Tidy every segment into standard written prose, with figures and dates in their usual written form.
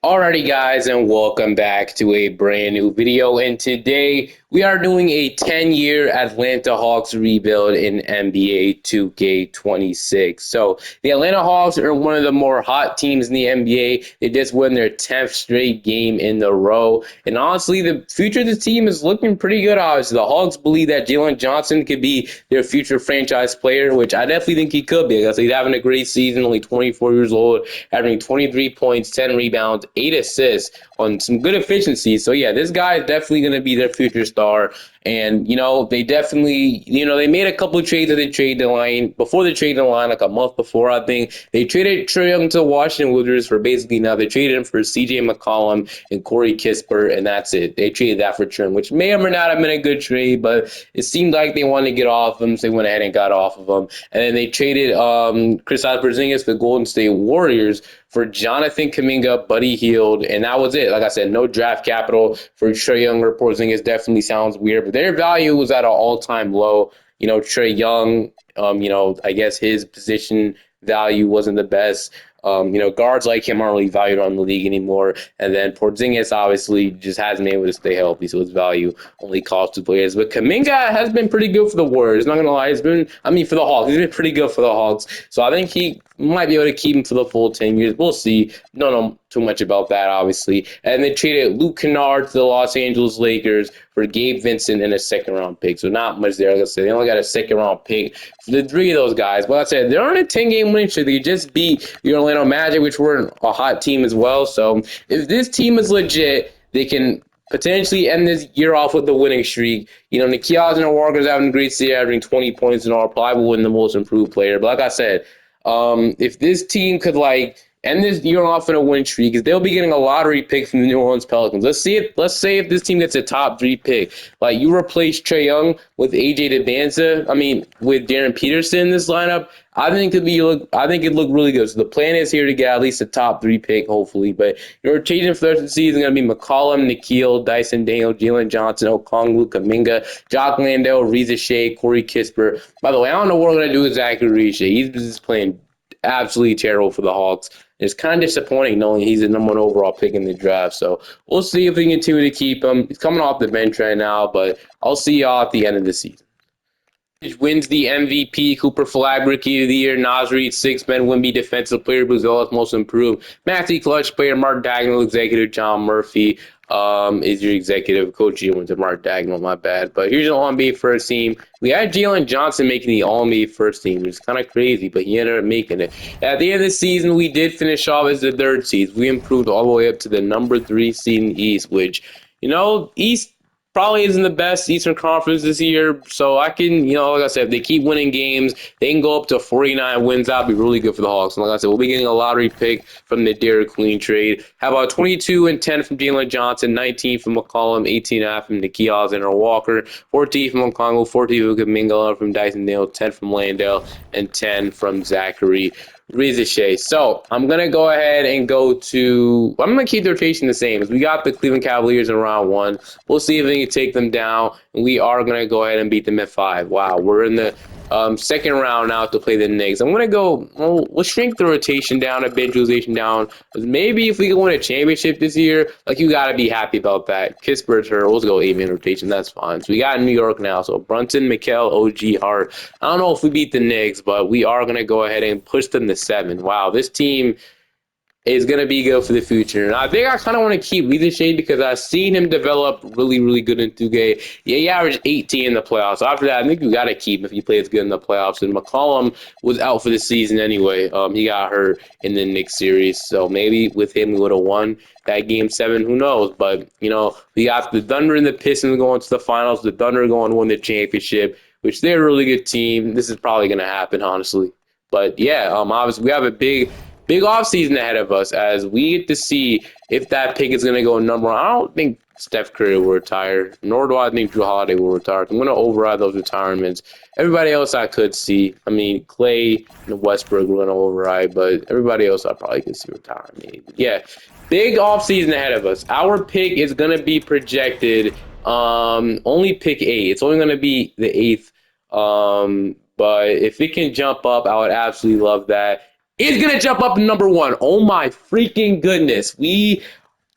Alrighty guys, and welcome back to a brand new video, and today we are doing a 10-year Atlanta Hawks rebuild in NBA 2K26. So the Atlanta Hawks are one of the more hot teams in the NBA. They just won their 10th straight game in a row, and honestly the future of the team is looking pretty good. Obviously the Hawks believe that Jalen Johnson could be their future franchise player, which I definitely think he could be, because he's having a great season, only 24 years old, averaging 23 points, 10 rebounds, 8 assists on some good efficiency. So yeah, this guy is definitely going to be their future star. And they definitely, they made a couple of trades at the trade deadline. Before the trade deadline, like a month before, I think they traded Trae Young to Washington Wizards for basically now. They traded him for C.J. McCollum and Corey Kispert, and that's it. They traded that for Trent, which may or may not have been a good trade, but it seemed like they wanted to get off him, so they went ahead and got off of him. And then they traded Kristaps Porzingis to the Golden State Warriors for Jonathan Kuminga, Buddy Hield, and that was it. Like I said, no draft capital for Trae Young or Porzingis. Definitely sounds weird, but their value was at an all-time low. Trae Young, I guess his position value wasn't the best. Guards like him aren't really valued on the league anymore. And then Porzingis obviously just hasn't been able to stay healthy, so his value only costs to players. But Kuminga has been pretty good for the Warriors. Not gonna lie, for the Hawks. He's been pretty good for the Hawks. So I think he might be able to keep him for the full 10 years. We'll see. Don't know too much about that, obviously. And they traded Luke Kennard to the Los Angeles Lakers for Gabe Vincent and a second-round pick. So not much there. Like I said, they only got a second-round pick for the three of those guys. But like I said, they're on a 10-game winning streak. They just beat the Orlando Magic, which were a hot team as well. So if this team is legit, they can potentially end this year off with the winning streak. Nickeil Alexander-Walker's having a great season, averaging 20 points and all, probably will win the most improved player. But like I said, if this team could end this year off in a win streak, because they'll be getting a lottery pick from the New Orleans Pelicans. Let's say if this team gets a top 3 pick, like you replace Trae Young with AJ DeBanza, with Darren Peterson in this lineup, I think it look really good. So the plan is here to get at least a top 3 pick, hopefully. But your rotation for the rest of the season is going to be McCollum, Nickeil, Dyson Daniel, Jalen Johnson, Okongwu, Kuminga, Jock Landale, Reza Shea, Corey Kispert. By the way, I don't know what we're going to do with Zachary Reza. He's just playing absolutely terrible for the Hawks. It's kind of disappointing knowing he's the number 1 overall pick in the draft. So we'll see if we can continue to keep him. He's coming off the bench right now, but I'll see y'all at the end of the season. Wins the MVP, Cooper Flag Rookie of the Year, Naz Reid, Six-Man, Wimby Defensive Player, Buzelis Most Improved, Matthew Clutch Player, Mark Dagnall, Executive, John Murphy is your executive coach. You went to Mark Dagnall, my bad. But here's your All-NBA first team. We had Jalen Johnson making the All-NBA first team, which is kind of crazy, but he ended up making it. At the end of the season, we did finish off as the 3rd seed. We improved all the way up to the number 3 seed in the East, which, East probably isn't the best Eastern Conference this year. So I can, like I said, if they keep winning games, they can go up to 49 wins. That'll be really good for the Hawks. And like I said, we'll be getting a lottery pick from the Derek Queen trade. How about 22 and 10 from Jalen Johnson, 19 from McCollum, 18.5 from Nickeil Alexander-Walker, 14 from Okongwu, 14 from Kuminga, from Dyson Daniel, 10 from Landale, and 10 from Zachary Reza. So I'm going to go ahead and I'm going to keep the rotation the same. As we got the Cleveland Cavaliers in round 1. We'll see if we can take them down. And we are going to go ahead and beat them at 5. Wow, we're in the second round now to play the Knicks. I'm going to we'll shrink the rotation down, a bench utilization down. Maybe if we can win a championship this year, you got to be happy about that. Kispert's hurt. We'll go 8-man rotation. That's fine. So we got New York now. So Brunson, Mikal, OG, Hart. I don't know if we beat the Knicks, but we are going to go ahead and push them to 7. Wow, this team is going to be good for the future. And I think I kind of want to keep Reza because I've seen him develop really, really good in 2K. Yeah, he averaged 18 in the playoffs. After that, I think you got to keep him if he plays good in the playoffs. And McCollum was out for the season anyway. He got hurt in the Knicks series. So maybe with him, we would have won that game 7. Who knows? But, we got the Thunder and the Pistons going to the finals. The Thunder going to win the championship, which they're a really good team. This is probably going to happen, honestly. But, yeah, obviously, we have a big offseason ahead of us as we get to see if that pick is going to go number 1. I don't think Steph Curry will retire, nor do I think Drew Holiday will retire. I'm going to override those retirements. Everybody else I could see. Clay and Westbrook we're going to override, but everybody else I probably could see retire. Yeah, big offseason ahead of us. Our pick is going to be projected only pick 8. It's only going to be the 8th. But if it can jump up, I would absolutely love that. is going to jump up to number one. Oh my freaking goodness. We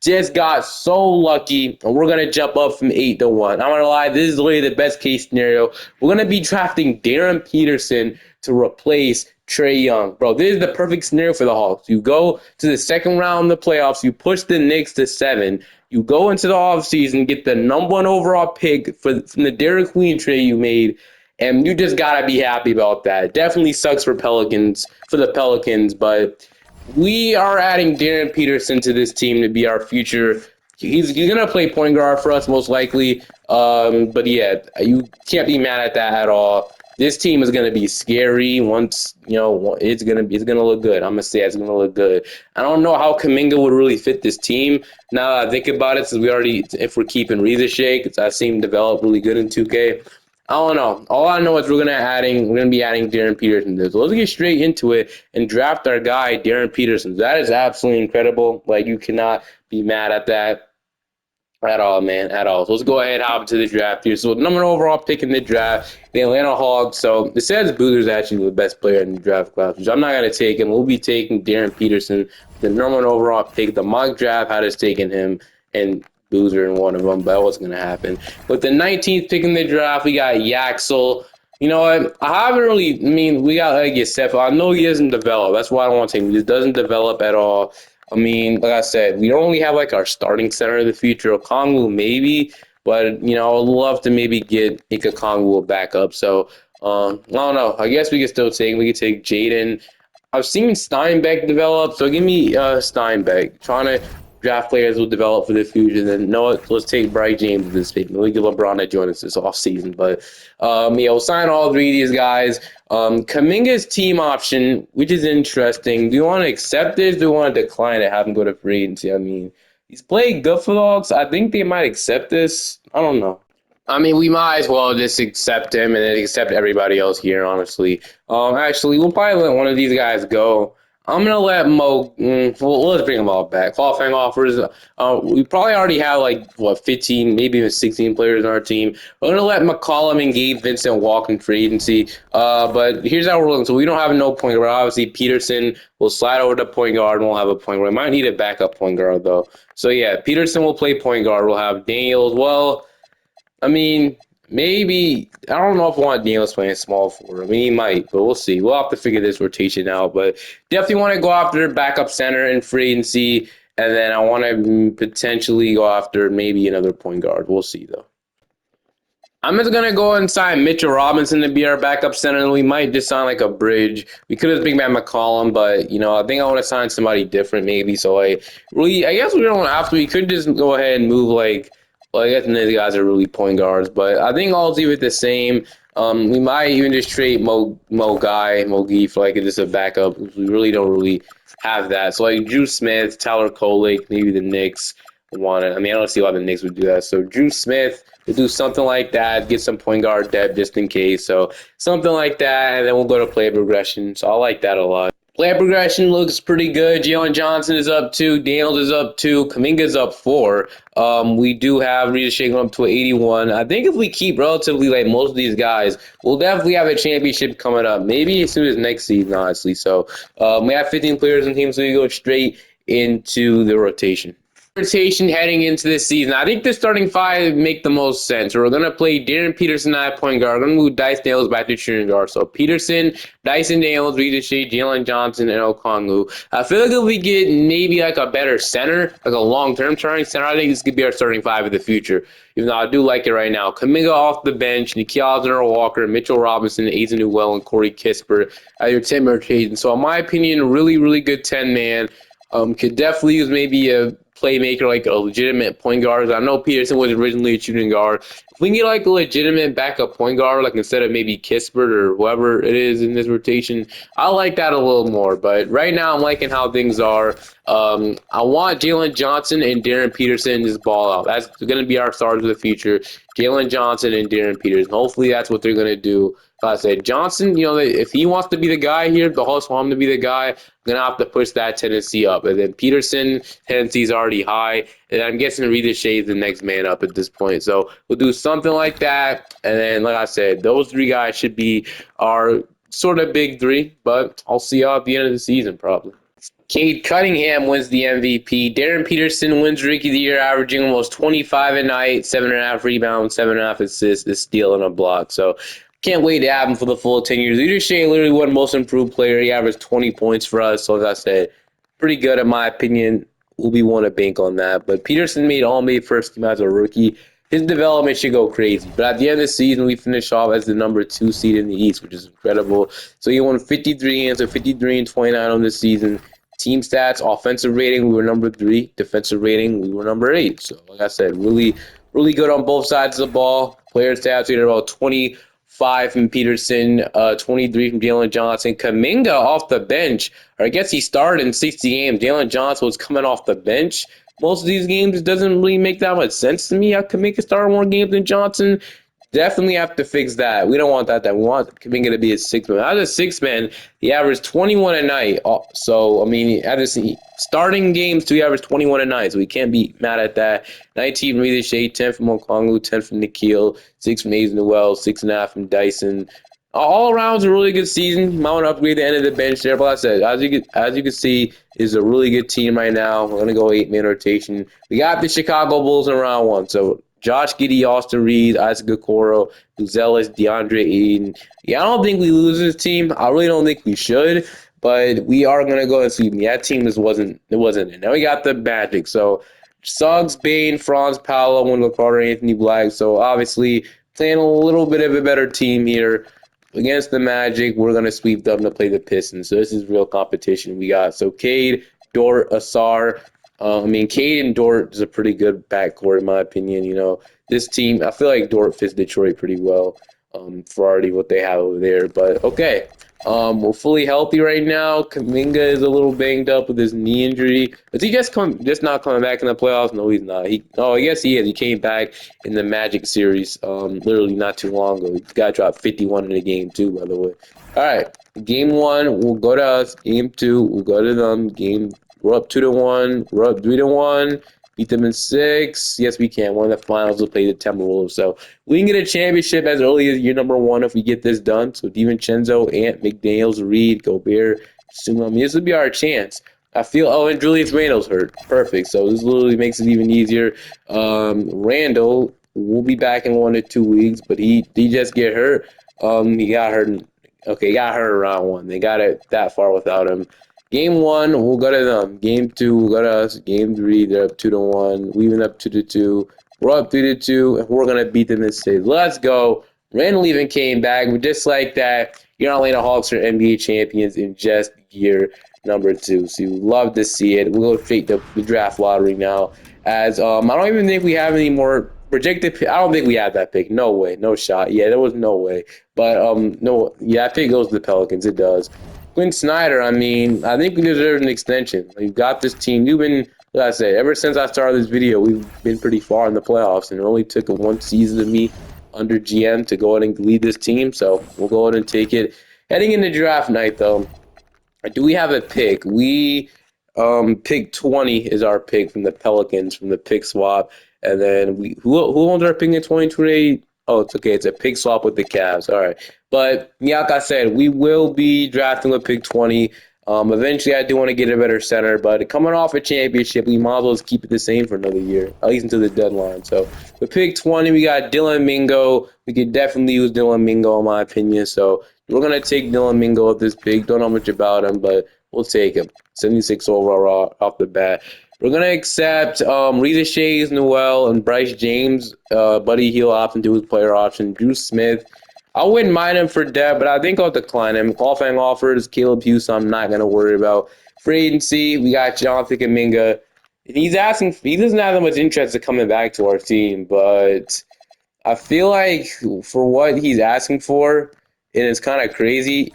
just got so lucky, and we're gonna jump up from 8 to 1. I'm gonna lie, this is literally the best case scenario. We're gonna be drafting Darren Peterson to replace Trey Young, bro. This is the perfect scenario for the Hawks. You go to the second round of the playoffs, you push the Knicks to 7. You go into the offseason, get the number one overall pick from the Derek Queen trade you made, and you just gotta be happy about that. It definitely sucks for the Pelicans, but we are adding Darren Peterson to this team to be our future. He's gonna play point guard for us most likely. But yeah, you can't be mad at that at all. This team is gonna be scary once it's gonna look good. I'm gonna say it's gonna look good. I don't know how Kaminga would really fit this team. Now that I think about it, since if we're keeping Reza Shea, because I've seen him develop really good in 2K. I don't know. All I know is we're gonna be adding Darren Peterson. So let's get straight into it and draft our guy Darren Peterson. That is absolutely incredible. Like you cannot be mad at that at all, man, at all. So let's go ahead and hop into the draft here. So number one overall pick in the draft, the Atlanta Hawks. So it says Boozer's actually the best player in the draft class, which I'm not gonna take him. We'll be taking Darren Peterson, the number one overall pick. The mock draft had us taking him and Boozer in one of them, but that wasn't gonna happen. With the 19th pick in the draft, we got Yaxel. You know what? I haven't really. I mean, we got like Yosef. I know he doesn't develop. That's why I don't want to take him. He just doesn't develop at all. I mean, like I said, we don't really have like our starting center of the future. Okongwu maybe, but I'd love to maybe get Ika Okongwu back up. So I don't know. I guess we could still take. We could take Jaden. I've seen Steinbeck develop, so give me Steinbeck. Trying to draft players will develop for the future. Then no, let's take Bryce James this pick. Maybe give LeBron to join us this offseason. But we'll sign all three of these guys. Kaminga's team option, which is interesting. Do you want to accept this? Do you want to decline it? Have him go to free agency? I mean, he's played good for the Hawks. I think they might accept this. I don't know. I mean, we might as well just accept him and then accept everybody else here, honestly. Actually, we'll probably let one of these guys go. I'm gonna let Mo. Well, let's bring them all back. Hall of Fame offers. We probably already have like 15, maybe even 16 players on our team. We're gonna let McCollum and Gabe Vincent walk in free agency. But here's how we're looking. So we don't have no point guard. Obviously, Peterson will slide over to point guard, and we'll have a point guard. We might need a backup point guard though. So yeah, Peterson will play point guard. We'll have Daniel as well. I mean, maybe I don't know if I want Daniels playing small forward. I mean, he might, but we'll see. We'll have to figure this rotation out. But definitely want to go after backup center in free agency, and then I want to potentially go after maybe another point guard. We'll see though. I'm just gonna go and sign Mitchell Robinson to be our backup center, and we might just sign like a bridge. We could have bring back McCollum, but I think I want to sign somebody different maybe. So like, really, I guess we don't have to. We could just go ahead and move like. Well, I guess none of the guys are really point guards, but I think I'll leave it the same. We might even just trade Mogi for like just a backup. We really don't really have that. So like Drew Smith, Tyler Kolek, maybe the Knicks want it. I mean, I don't see why the Knicks would do that. So Drew Smith would do something like that, get some point guard depth just in case. So something like that, and then we'll go to play progression. So I like that a lot. Play progression looks pretty good. Jalen Johnson is up 2. Daniels is up 2. Kaminga's up 4. We do have Rita shaking up to 81. I think if we keep relatively like most of these guys, we'll definitely have a championship coming up. Maybe as soon as next season, honestly. So we have 15 players in the team, so we go straight into the rotation heading into this season. I think the starting five make the most sense. We're going to play Darren Peterson at point guard. We're going to move Dice Daniels back to shooting guard. So Peterson, Dyson Daniels, Rita Shea, Jalen Johnson, and Okongwu. I feel like if we get maybe like a better center, like a long-term starting center, I think this could be our starting five of the future. Even though I do like it right now. Kaminga off the bench, Nikhil Alexander-Walker, Mitchell Robinson, Aizen Newell, and Corey Kispert at your 10 rotation. So in my opinion, really, really good 10-man. Could definitely use maybe a playmaker, like a legitimate point guard. I know Peterson was originally a shooting guard. If we can get like a legitimate backup point guard, like instead of maybe Kispert or whoever it is in this rotation, I like that a little more. But right now, I'm liking how things are. I want Jalen Johnson and Darren Peterson to just ball out. That's going to be our stars of the future. Jalen Johnson and Darren Peterson. Hopefully, that's what they're going to do. Like I said, Johnson, if he wants to be the guy here, the Hawks want him to be the guy, I'm going to have to push that tendency up. And then Peterson, tendency is already high. And I'm guessing Rita Shea is the next man up at this point. So we'll do something like that. And then, like I said, those three guys should be our sort of big three, but I'll see y'all at the end of the season probably. Cade Cunningham wins the MVP. Darren Peterson wins Rookie of the Year, averaging almost 25 a night, 7.5 rebounds, 7.5 assists, a steal, and a block. So can't wait to have him for the full 10 years. Leader Shea literally won Most Improved Player. He averaged 20 points for us. So as I said, pretty good in my opinion. We'll be one to bank on that. But Peterson made All-NBA first team as a rookie. His development should go crazy. But at the end of the season, we finished off as the number 2 seed in the East, which is incredible. So he won 53 games, so 53 and 29 on this season. Team stats, offensive rating, we were number 3. Defensive rating, we were number 8. So, like I said, really, really good on both sides of the ball. Player stats, we had about 25 from Peterson, 23 from Jalen Johnson. Kuminga off the bench, or I guess he started in 60 games. Jalen Johnson was coming off the bench. Most of these games, it doesn't really make that much sense to me how Kuminga started more games than Johnson. Definitely have to fix that. We don't want that. We want Kuminga to be a six man. As a six man, he averaged 21 a night. So I mean, starting games, he averaged 21 a night. So we can't be mad at that. 19 from Reza Shea, 10 from Okongwu, 10 from Nikhil, 6 from Azen Noel, 6.5 from Dyson. All around, it's a really good season. Might want to upgrade the end of the bench there, but like I said, as you can see, is a really good team right now. We're gonna go 8-man rotation. We got the Chicago Bulls in round 1, so Josh Giddey, Austin Reeves, Isaac Okoro, Uzelis, DeAndre Ayton. Yeah, I don't think we lose this team. I really don't think we should, but we are gonna go and see. That team just wasn't it. Now we got the Magic, so Suggs, Bane, Franz, Paolo, Wendell Carter, Anthony Black. So obviously playing a little bit of a better team here. Against the Magic, we're going to sweep them to play the Pistons. So this is real competition we got. So Cade, Dort, Asar. Cade and Dort is a pretty good backcourt in my opinion. You know, this team, I feel like Dort fits Detroit pretty well for already what they have over there. But okay, we're fully healthy right now. Kuminga is a little banged up with his knee injury. Is he just not coming back in the playoffs? No, he's not. I guess he is. He came back in the Magic series, literally not too long ago. He got dropped 51 in the game too, by the way. All right, game 1 will go to us. Game 2 will go to them. We're up 2-1. We're up 3-1. Beat them in 6. Yes, we can. One of the finals will play the Timberwolves. So we can get a championship as early as year number 1 if we get this done. So DiVincenzo, Ant, McDaniels, Reed, Gobert, Sumo. This would be our chance. I feel. Oh, and Julius Randle's hurt. Perfect. So this literally makes it even easier. Randle will be back in 1 to 2 weeks, but he just get hurt. He got hurt. Okay, he got hurt around 1. They got it that far without him. Game 1, we'll go to them. Game 2, we'll go to us. Game 3, they're up 2-1. We even up 2-2. We're up 3-2, and we're gonna beat them in 6. Let's go. Randall even came back. But just like that, your Atlanta Hawks are NBA champions in just year number 2. So you love to see it. We'll go straight to the draft lottery now. As I don't even think we have any more projected. I don't think we have that pick. No way. No shot. Yeah, there was no way. But no. Yeah, I think it goes to the Pelicans. It does. Quinn Snyder, I think we deserve an extension. We've got this team. Like I said, ever since I started this video, we've been pretty far in the playoffs, and it only took 1 season of me under GM to go ahead and lead this team, so we'll go ahead and take it. Heading into draft night, though, do we have a pick? We pick 20 is our pick from the Pelicans from the pick swap, and then who owns our pick in 2028? Oh, it's okay. It's a pick swap with the Cavs. All right. But yeah, like I said, we will be drafting with pick 20. Eventually, I do want to get a better center, but coming off a championship, we might as well keep it the same for another year, at least until the deadline. So with pick 20, we got Dylan Mingo. We could definitely use Dylan Mingo, in my opinion. So we're going to take Dylan Mingo at this pick. Don't know much about him, but we'll take him. 76 overall off the bat. We're going to accept Reza Shays, Noel, and Bryce James. Buddy Hield option to his player option. Drew Smith. I wouldn't mind him for depth, but I think I'll decline him. Qualifying offers, Caleb Hughes, I'm not going to worry about. Free agency, we got Jonathan Kuminga. He doesn't have that much interest in coming back to our team, but I feel like for what he's asking for, and it's kind of crazy,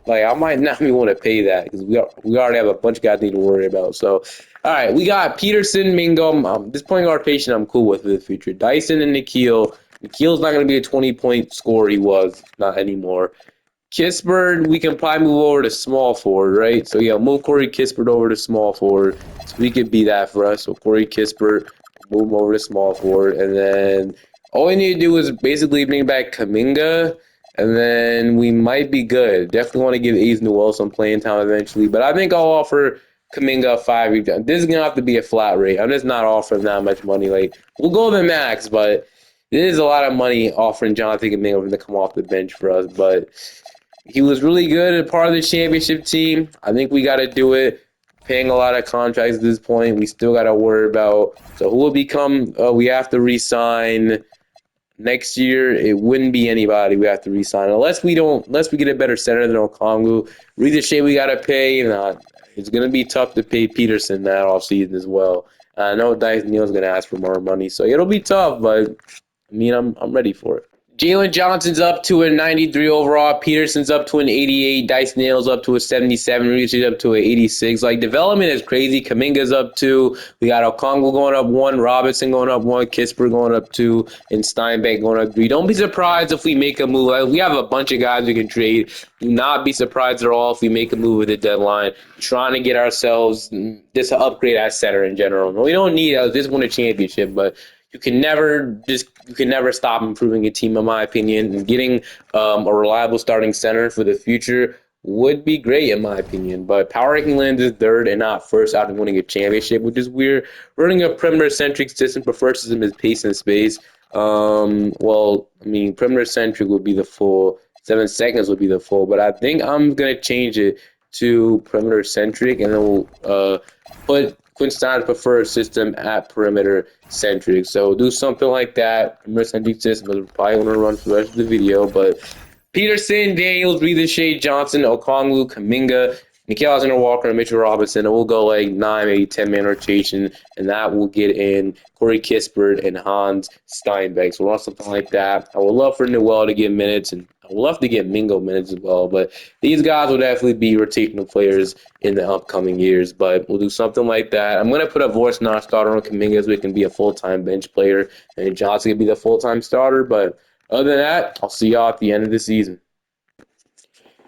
like I might not be willing to pay that because we already have a bunch of guys we need to worry about. So, all right, we got Peterson, Mingo. This point guard patient I'm cool with for the future. Dyson and Nikhil. Nikhil's not going to be a 20-point scorer. He was not anymore. Kispert, we can probably move over to small forward, right? So yeah, move Corey Kispert over to small forward. So we could be that for us. So Corey Kispert, move him over to small forward, and then all we need to do is basically bring back Kuminga. And then we might be good. Definitely want to give Ace Newell some playing time eventually. But I think I'll offer Kaminga a 5 rebound. This is gonna have to be a flat rate. I'm just not offering that much money. Like we'll go the max, but it is a lot of money offering Jonathan Kaminga to come off the bench for us. But he was really good and part of the championship team. I think we got to do it. Paying a lot of contracts at this point, we still got to worry about. So who will become? We have to re-sign next year. It wouldn't be anybody we have to re-sign unless we don't. Unless we get a better center than Okongwu. Ricochet we got to pay. It's gonna be tough to pay Peterson that offseason as well. I know Dice Neal's gonna ask for more money, so it'll be tough. But I mean, I'm ready for it. Jalen Johnson's up to a 93 overall. Peterson's up to an 88. Dice Nail's up to a 77. Reese's up to an 86. Like, development is crazy. Kaminga's up 2. We got Okongwu going up 1. Robinson going up 1. Kisper going up 2. And Steinbeck going up 3. Don't be surprised if we make a move. Like, we have a bunch of guys we can trade. Do not be surprised at all if we make a move with the deadline. Trying to get ourselves this upgrade at center in general. We don't need this win a championship, but you can never stop improving a team, in my opinion. And getting a reliable starting center for the future would be great, in my opinion. But Power Ranking lands is third and not first out of winning a championship, which is weird. Running a perimeter-centric system, preferred system is pace and space. Well, I mean, perimeter-centric would be the full. 7 seconds would be the full, but I think I'm gonna change it to perimeter-centric, and then we'll put Quinstein's preferred system at perimeter centric. So do something like that. Perimeter centric system is probably going to run for the rest of the video. But Peterson, Daniels, Reeser, Johnson, Okongwu, Kaminga, Nikhil Alexander-Walker, and Mitchell Robinson. And we'll go like 9, maybe 10-man rotation. And that will get in Corey Kispert and Hans Steinbeck. So we'll run something like that. I would love for Newell to get minutes, and I would love to get Mingo minutes as well. But these guys will definitely be rotational players in the upcoming years. But we'll do something like that. I'm going to put a voice non-starter on Kaminga so he can be a full-time bench player. And Johnson can be the full-time starter. But other than that, I'll see y'all at the end of the season.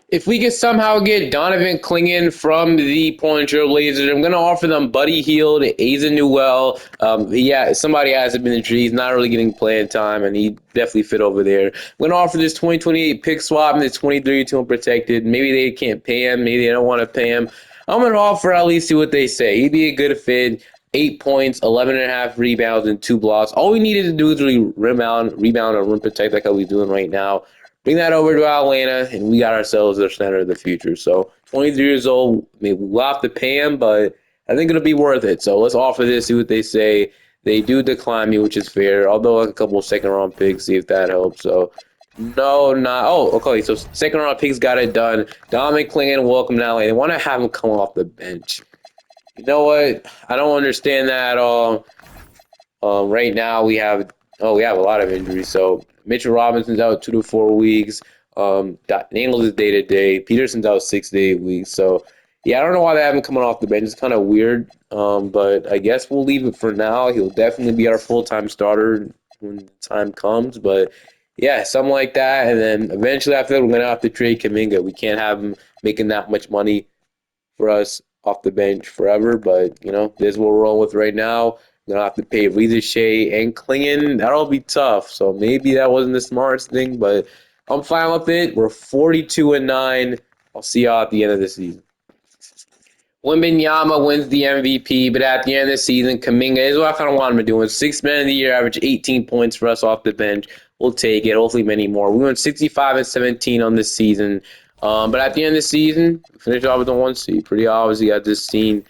If we can somehow get Donovan Clingan from the Portland Trail Blazers, I'm going to offer them Buddy Hield, Asa Newell. Yeah, somebody has him in the tree. He's not really getting playing time, and he definitely fit over there. I'm going to offer this 2028 pick swap and this 2032 unprotected. Maybe they can't pay him. Maybe they don't want to pay him. I'm going to offer at least see what they say. He'd be a good fit. 8 points, 11.5 rebounds, and 2 blocks. All we needed to do is really rebound, and rim protect like how we're doing right now. Bring that over to Atlanta, and we got ourselves the center of the future. So 23 years old, I mean, we'll have to pay him, but I think it'll be worth it. So let's offer this, see what they say. They do decline me, which is fair, although like a couple of second-round picks, see if that helps. So no, not. Oh, okay. So second-round picks got it done. Dominic Clingan, welcome now. They want to have him come off the bench. You know what? I don't understand that at all. Right now we have a lot of injuries. So Mitchell Robinson's out 2 to 4 weeks. Daniels is day to day. Peterson's out 6 to 8 weeks. So yeah, I don't know why they haven't coming off the bench. It's kind of weird. But I guess we'll leave it for now. He'll definitely be our full-time starter when the time comes. But yeah, something like that. And then eventually after that, we're gonna have to trade Kaminga. We can't have him making that much money for us off the bench forever. But this is what we're rolling with right now. We're gonna have to pay Ricochet and Clingan. That'll be tough. So maybe that wasn't the smartest thing, but I'm fine with it. We're 42-9. I'll see y'all at the end of the season. Wembanyama wins the MVP, but at the end of the season, Kaminga is what I kind of want him to do. 6 man of the year, average 18 points for us off the bench. We'll take it. Hopefully, many more. We went 65-17 on this season. But at the end of the season, finished off with a 1 seed. Pretty obviously, at this scene.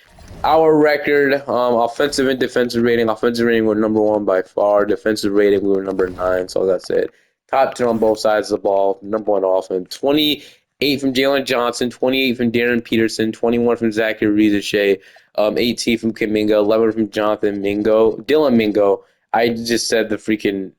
Our record, offensive and defensive rating. Offensive rating, we're number 1 by far. Defensive rating, we were number 9. So that's it. Top 10 on both sides of the ball. Number 1 offense. 28 from Jalen Johnson, 28 from Darren Peterson, 21 from Zachary Ricochet, 18 from Kaminga, 11 from Dylan Mingo. I just said the freaking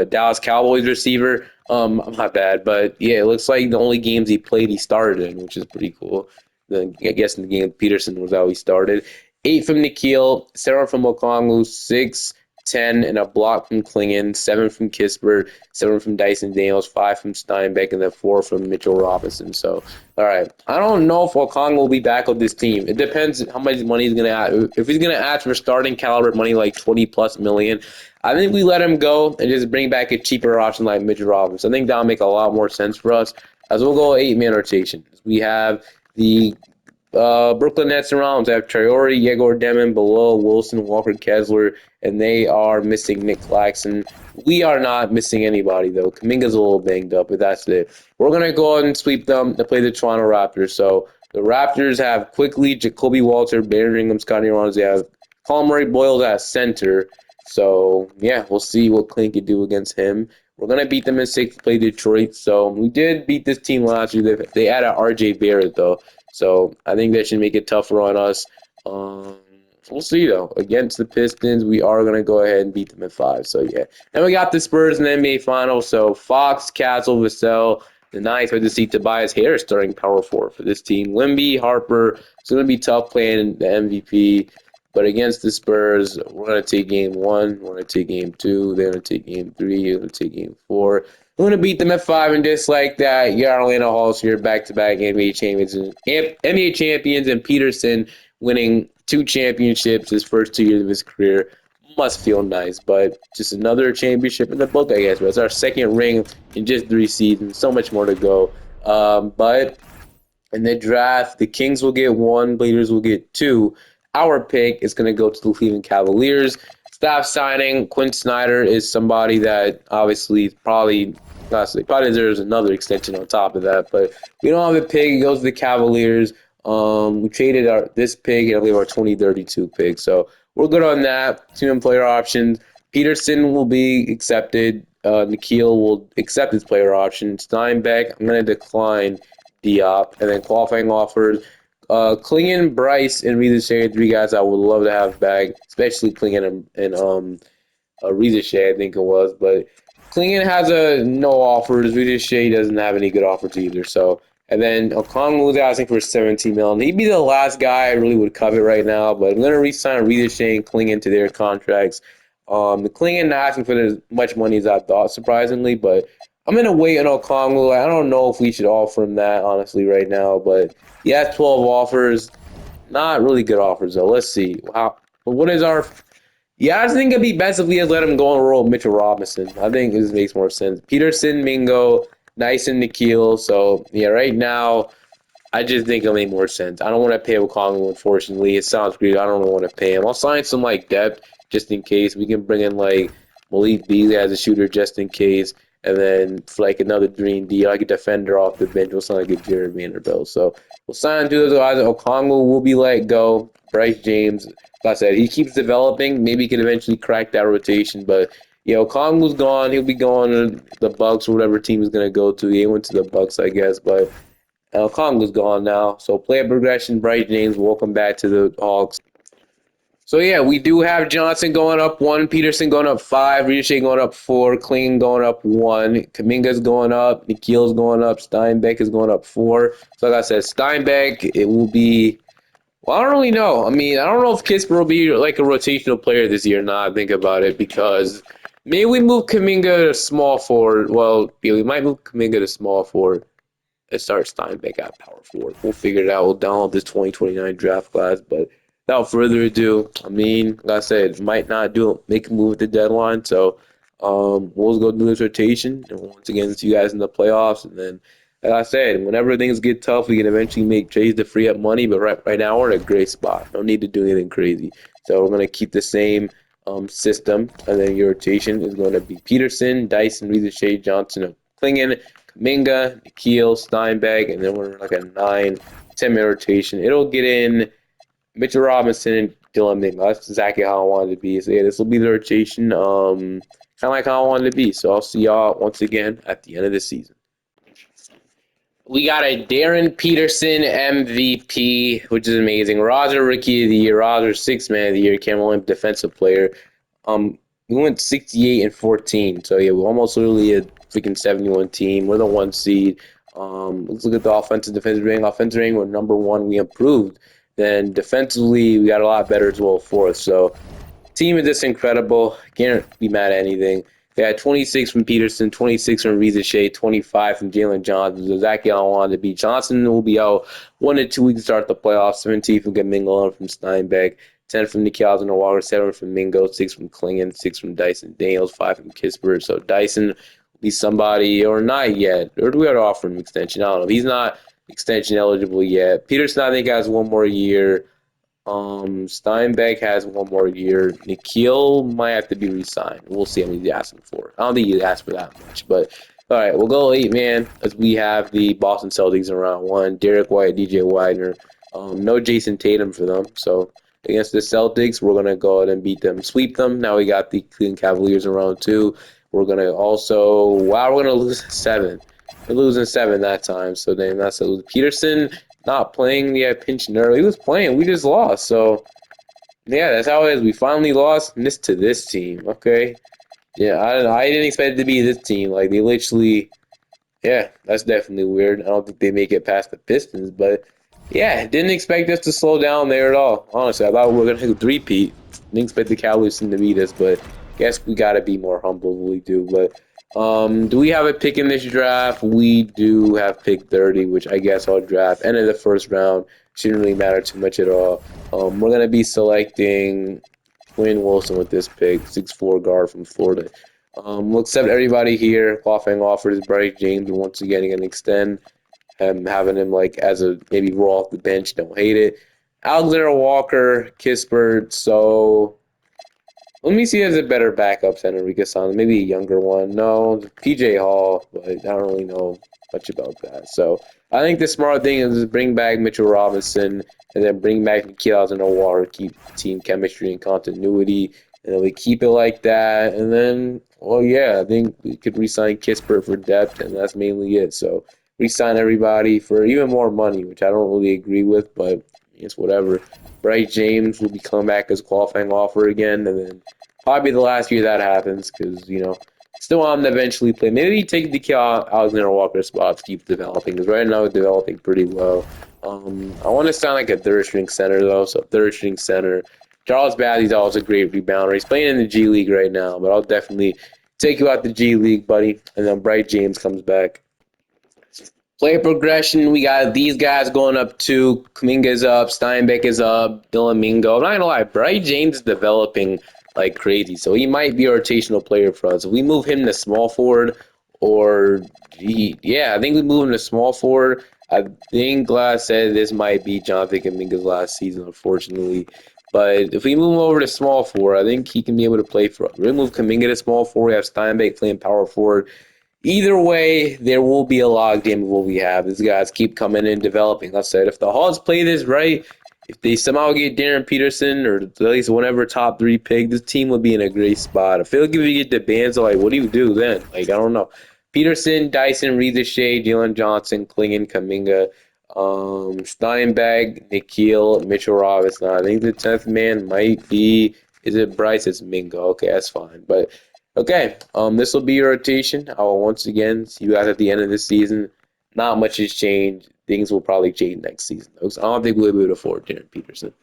Dallas Cowboys receiver. I'm not bad, but yeah, it looks like the only games he played he started in, which is pretty cool. Then I guess in the game Peterson was how he started. 8 from Nikhil, 7 from Okongwu, 6 10, and a block from Klingon, 7 from Kispert, 7 from Dyson Daniels, 5 from Steinbeck, and then 4 from Mitchell Robinson. So, all right. I don't know if Okong will be back with this team. It depends how much money he's going to ask. If he's going to ask for starting caliber money like 20 plus million, I think we let him go and just bring back a cheaper option like Mitchell Robinson. I think that'll make a lot more sense for us as we'll go 8-man rotation. We have the Brooklyn Nets and Rollins have Traore, Yegor Demon, Below, Wilson, Walker Kessler, and they are missing Nick Claxton. We are not missing anybody, though. Kuminga's a little banged up, but that's it. We're going to go ahead and sweep them to play the Toronto Raptors. So the Raptors have quickly Jacoby Walter, Baron Ingram, Scotty Barnes. They have Colin Murray Boyles at center. So, yeah, we'll see what Clint can do against him. We're going to beat them in 6 to play Detroit. So we did beat this team last year. They added R.J. Barrett, though. So I think that should make it tougher on us. We'll see, though. Against the Pistons, we are going to go ahead and beat them at 5. So, yeah. Then we got the Spurs in the NBA Finals. So Fox, Castle, Vassell. The Knights with to see Tobias Harris starting power forward for this team. Wimby, Harper. It's going to be tough playing the MVP. But against the Spurs, we're going to take game 1. We're going to take game 2. They're going to take game 3. We're going to take game 4. We're going to beat them at 5, and just like that, you're Orlando Hall's here, back-to-back NBA champions, and Peterson winning 2 championships his first 2 years of his career. Must feel nice, but just another championship in the book, I guess. But it's our second ring in just 3 seasons. So much more to go. But in the draft, the Kings will get 1, Bleeders will get 2. Our pick is going to go to the Cleveland Cavaliers. Staff signing, Quinn Snyder is somebody that obviously probably deserves another extension on top of that. But we don't have a pick. It goes to the Cavaliers. We traded this pick and I believe our 2032 pick. So we're good on that. 2 player options. Peterson will be accepted. Nikhil will accept his player option. Steinbeck, I'm going to decline Diop. And then qualifying offers. Klingon, Bryce, and Reza Shea, 3 guys I would love to have back, especially Klingon and Reza Shea, I think it was. But Klingon has no offers. Reza Shea doesn't have any good offers either. So, and then Okongwu's asking for 17 million. He'd be the last guy I really would covet right now. But I'm gonna re-sign Reza Shea and Klingon to their contracts. The Klingon not asking for as much money as I thought, surprisingly, but I'm gonna wait on Okongwu. I don't know if we should offer him that honestly right now, but he has 12 offers. Not really good offers though. Let's see. Wow. But what is our? Yeah, I just think it'd be best if we just let him go and roll Mitchell Robinson. I think this makes more sense. Peterson, Mingo, Nice, and Nikhil. So yeah, right now I just think it'll make more sense. I don't want to pay Okongwu, unfortunately. It sounds great. I don't really want to pay him. I'll sign some like depth just in case. We can bring in like Malik Beasley as a shooter just in case. And then for like another dream deal, like a defender off the bench. We'll sign like a Jared Vanderbilt. So we'll sign 2 of those guys. Okongwu will be let go. Bryce James, like I said, he keeps developing. Maybe he can eventually crack that rotation. But yeah, Okongwu's gone. He'll be going to the Bucks or whatever team he's going to go to. He went to the Bucks, I guess. But Okongwu's gone now. So player progression, Bryce James, welcome back to the Hawks. So yeah, we do have Johnson going up 1, Peterson going up 5, Ricochet going up 4, Kling going up 1, Kaminga's going up, Nikhil's going up, Steinbeck is going up 4. So like I said, Steinbeck, it will be. Well, I don't really know. I mean, I don't know if Kisper will be like a rotational player this year. Now I think about it, because maybe we move Kaminga to small forward. Well, yeah, we might move Kaminga to small forward. Let's start Steinbeck at power forward. We'll figure it out. We'll download this 2029 draft class. But without further ado, I mean, like I said, might not make a move at the deadline. So we'll go do this rotation. And once again, see you guys in the playoffs. And then, like I said, whenever things get tough, we can eventually make trades to free up money. But right now, we're in a great spot. No need to do anything crazy. So we're going to keep the same system. And then your rotation is going to be Peterson, Dyson, Reza Shea, Johnson, Klingon, Kaminga, Nikhil, Steinbeck, and then we're like a 9-10-minute rotation. It'll get in Mitchell Robinson and Dylan Ming. That's exactly how I wanted it to be. So yeah, this will be the rotation. Kind of like how I wanted it to be. So I'll see y'all once again at the end of the season. We got a Darren Peterson MVP, which is amazing. Roger Rookie of the Year, Roger Sixth Man of the Year, Cameron Williams Defensive Player. We went 68-14, so yeah, we're almost literally a freaking 71 team. We're the 1 seed. Let's look at the offensive defensive rating. Offensive rating, we're number 1. We improved. Then defensively, we got a lot better as well, 4th. So Team is just incredible. Can't be mad at anything. They had 26 from Peterson, 26 from Reza Shea, 25 from Jalen Johnson. So exactly how I wanted to be. Johnson will be out 1 to 2 weeks to start the playoffs. 17 from Gamingo, 1 from Steinbeck, 10 from Nikhil Walker, 7 from Mingo, 6 from Klingon, 6 from Dyson Daniels, 5 from Kispert. So Dyson will be somebody or not yet. Or do we have to offer him extension? I don't know. He's not extension eligible yet. Peterson, I think, has 1 more year. Steinbeck has 1 more year. Nikhil might have to be re-signed. We'll see how many he's asking for. I don't think he's asked for that much, but all right, we'll go 8 man as we have the Boston Celtics in round 1. Derek White, DJ Widener. No Jason Tatum for them, so against the Celtics, we're gonna go ahead and beat them, sweep them. Now we got the Cleveland Cavaliers in round 2. We're gonna also we're gonna lose 7. We're losing 7 that time, so then that's a lose. Peterson not playing. Yeah, pinching early. He was playing. We just lost. So yeah, that's how it is. We finally lost. Missed to this team. Okay. Yeah, I didn't expect it to be this team. Like they literally. Yeah, that's definitely weird. I don't think they make it past the Pistons, but yeah, didn't expect us to slow down there at all. Honestly, I thought we were gonna do three-peat. Didn't expect the Cowboys to beat us, but guess we gotta be more humble than we do. But do we have a pick in this draft? We do have pick 30, which I guess I'll draft. End of the first round. Shouldn't really matter too much at all. We're gonna be selecting Quinn Wilson with this pick, 6'4" guard from Florida. We'll accept everybody here. Qualifying offers Bryce James once again going to extend. Having him like as a maybe roll off the bench. Don't hate it. Alexander Walker, Kispert. So let me see as a better backup center we could sign. Maybe a younger one. No, PJ Hall, but I don't really know much about that. So I think the smart thing is bring back Mitchell Robinson and then bring back Nikhil Walker, keep team chemistry and continuity, and then we keep it like that. And then, well, yeah, I think we could re-sign Kispert for depth, and that's mainly it. So re-sign everybody for even more money, which I don't really agree with, but it's whatever. Bryce James will be coming back as qualifying offer again, and then probably the last year that happens because, still want him to eventually play. Maybe take the Alexander Walker spot to keep developing because right now he's developing pretty well. I want to sound like a third string center though, so third string center. Charles Bassey's always a great rebounder. He's playing in the G League right now, but I'll definitely take you out the G League, buddy. And then Bryce James comes back. Player progression, we got these guys going up too. Kuminga's up, Steinbeck is up, Dylan Mingo. I'm not gonna lie, Bryce James is developing like crazy, so he might be a rotational player for us. If we move him to small forward, or I think we move him to small forward. I think Glass said this might be Jonathan Kuminga's last season, unfortunately. But if we move him over to small forward, I think he can be able to play for us. We move Kuminga to small forward. We have Steinbeck playing power forward. Either way, there will be a log jam of what we have. These guys keep coming and developing. Like I said, if the Hawks play this right, if they somehow get Darren Peterson or at least whatever top 3 pick, this team would be in a great spot. I feel like if you get the bands, like, what do you do then? Like, I don't know. Peterson, Dyson, Reza Shea, Jalen Johnson, Klingon, Kaminga, Steinbeck, Nikhil, Mitchell Robinson. I think the 10th man might be, is it Bryce? It's Mingo. Okay, that's fine. But okay, this will be your rotation. I will once again see you guys at the end of the season. Not much has changed. Things will probably change next season. I don't think we'll be able to afford Darren Peterson.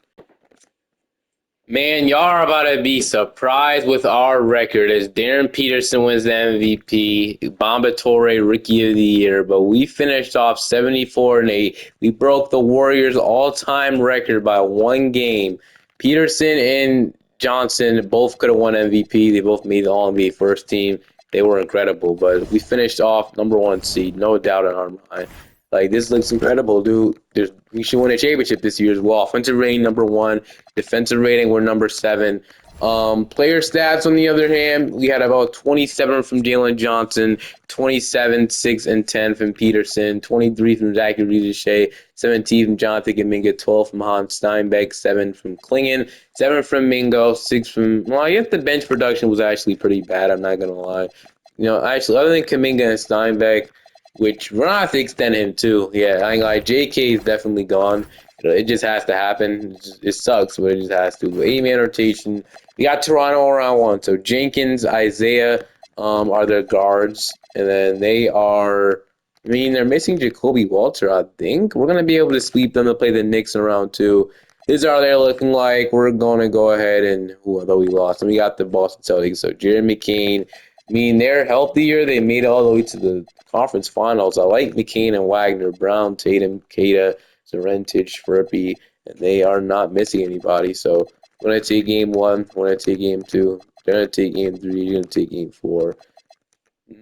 Man, y'all are about to be surprised with our record as Darren Peterson wins the MVP, Bamba Torre Rookie of the Year, but we finished off 74-8. We broke the Warriors' all-time record by 1 game. Peterson and Johnson both could have won MVP. They both made the All-NBA first team. They were incredible, but we finished off number 1 seed, no doubt in our mind. Like, this looks incredible, dude. We should win a championship this year as well. Offensive rating, number 1. Defensive rating, we're number 7. Player stats, on the other hand, we had about 27 from Jalen Johnson, 27, 6, and 10 from Peterson, 23 from Zachary Reza-Shea, 17 from Jonathan Kuminga, 12 from Hans Steinbeck, 7 from Klingon, 7 from Mingo, 6 from... Well, I guess the bench production was actually pretty bad, I'm not going to lie. Actually, other than Kuminga and Steinbeck, which we're not to extend him too. Yeah, I ain't like JK is definitely gone. It just has to happen. It sucks, but it just has to. But 8-man rotation. We got Toronto around 1. So Jenkins, Isaiah are their guards. And then they are, they're missing Jacoby Walter, I think. We're going to be able to sweep them to play the Knicks in round 2. this is how they're looking like. We're going to go ahead and, although we lost, and we got the Boston Celtics. So Jared McCain, I mean, they're healthier. They made it all the way to the conference finals. I like McCain and Wagner, Brown, Tatum, Kata, Zarentich, Furpy, and they are not missing anybody. So when I take game one, when I take game two, they're going to take game three, you're going to take game four.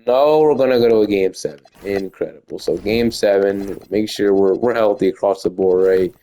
No, we're gonna go to a game seven. Incredible. So game seven, make sure we're healthy across the board, right?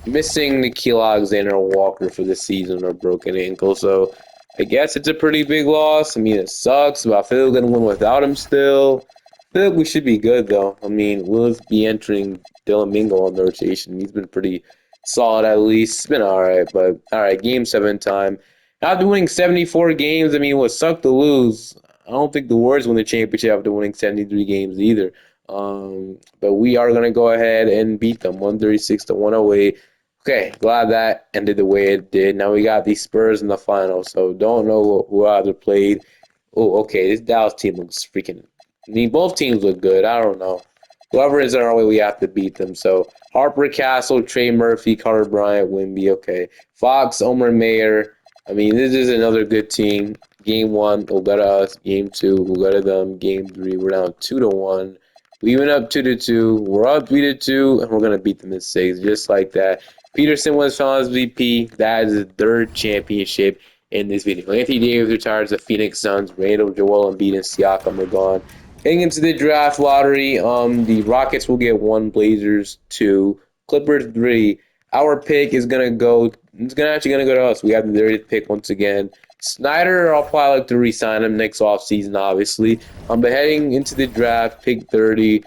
Missing Nikhil Alexander Walker for the season or broken ankle, so I guess it's a pretty big loss. I mean, it sucks, but I feel we're gonna win without him still. I feel like we should be good though. I mean, we'll be entering Dylan Mingo on the rotation. He's been pretty solid at least. It's been alright, but alright, game seven time. After winning 74 games, I mean, it would suck to lose. I don't think the Warriors win the championship after winning 73 games either. But we are going to go ahead and beat them 136 to 108. Okay, glad that ended the way it did. Now we got the Spurs in the finals, so don't know who either played. Oh, okay, this Dallas team looks freaking. I mean, both teams look good. I don't know. Whoever is in our way, we have to beat them. So Harper, Castle, Trey Murphy, Carter Bryant, Wimby. Okay, Fox, Omer Mayer. I mean, this is another good team. Game one, we'll go to us. Game two, we'll go to them. Game three, we're down 2-1. We went up 2-2. We're up 3-2, and we're gonna beat them in six, just like that. Peterson was Finals VP. That is his third championship in this video. Anthony Davis retires the Phoenix Suns. Randall, Joel Embiid, and Siakam are gone. Heading into the draft lottery, the Rockets will get 1, Blazers 2, Clippers 3. Our pick is gonna go. It's actually gonna go to us. We have the 30th pick once again. Snyder, I'll probably like to re-sign him next offseason, obviously. But heading into the draft, pick 30.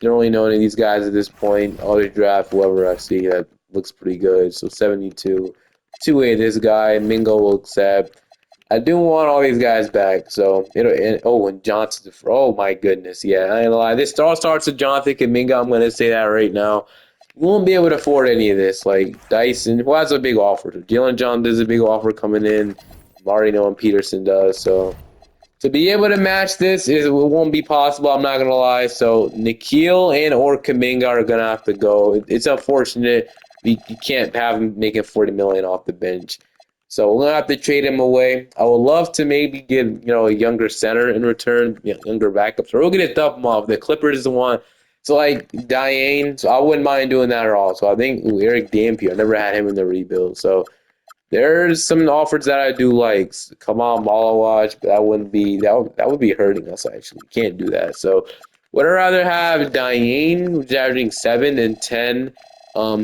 Don't really know any of these guys at this point. I'll just draft whoever I see that looks pretty good. So 72. 2A this guy. Mingo will accept. I do want all these guys back. So, and Johnson. Oh, my goodness. Yeah, I ain't gonna lie. This all starts with Jonathan Kuminga. I'm going to say that right now. We won't be able to afford any of this. Like, Dyson, who has a big offer? Jalen John does a big offer coming in. Already knowing Peterson does. So to be able to match this, it won't be possible. I'm not gonna lie. So Nikhil and or Kuminga are gonna have to go. It's unfortunate. You can't have him making 40 million off the bench. So we're gonna have to trade him away. I would love to maybe get a younger center in return, younger backups. Or we're gonna dump him off. The Clippers want. So like Diane, so I wouldn't mind doing that at all. So I think Eric Dampier. I never had him in the rebuild. So there's some offers that I do like. Come on, Malawaj, but that would be hurting us actually. Can't do that. So would I rather have Diane, who's averaging 7 and 10.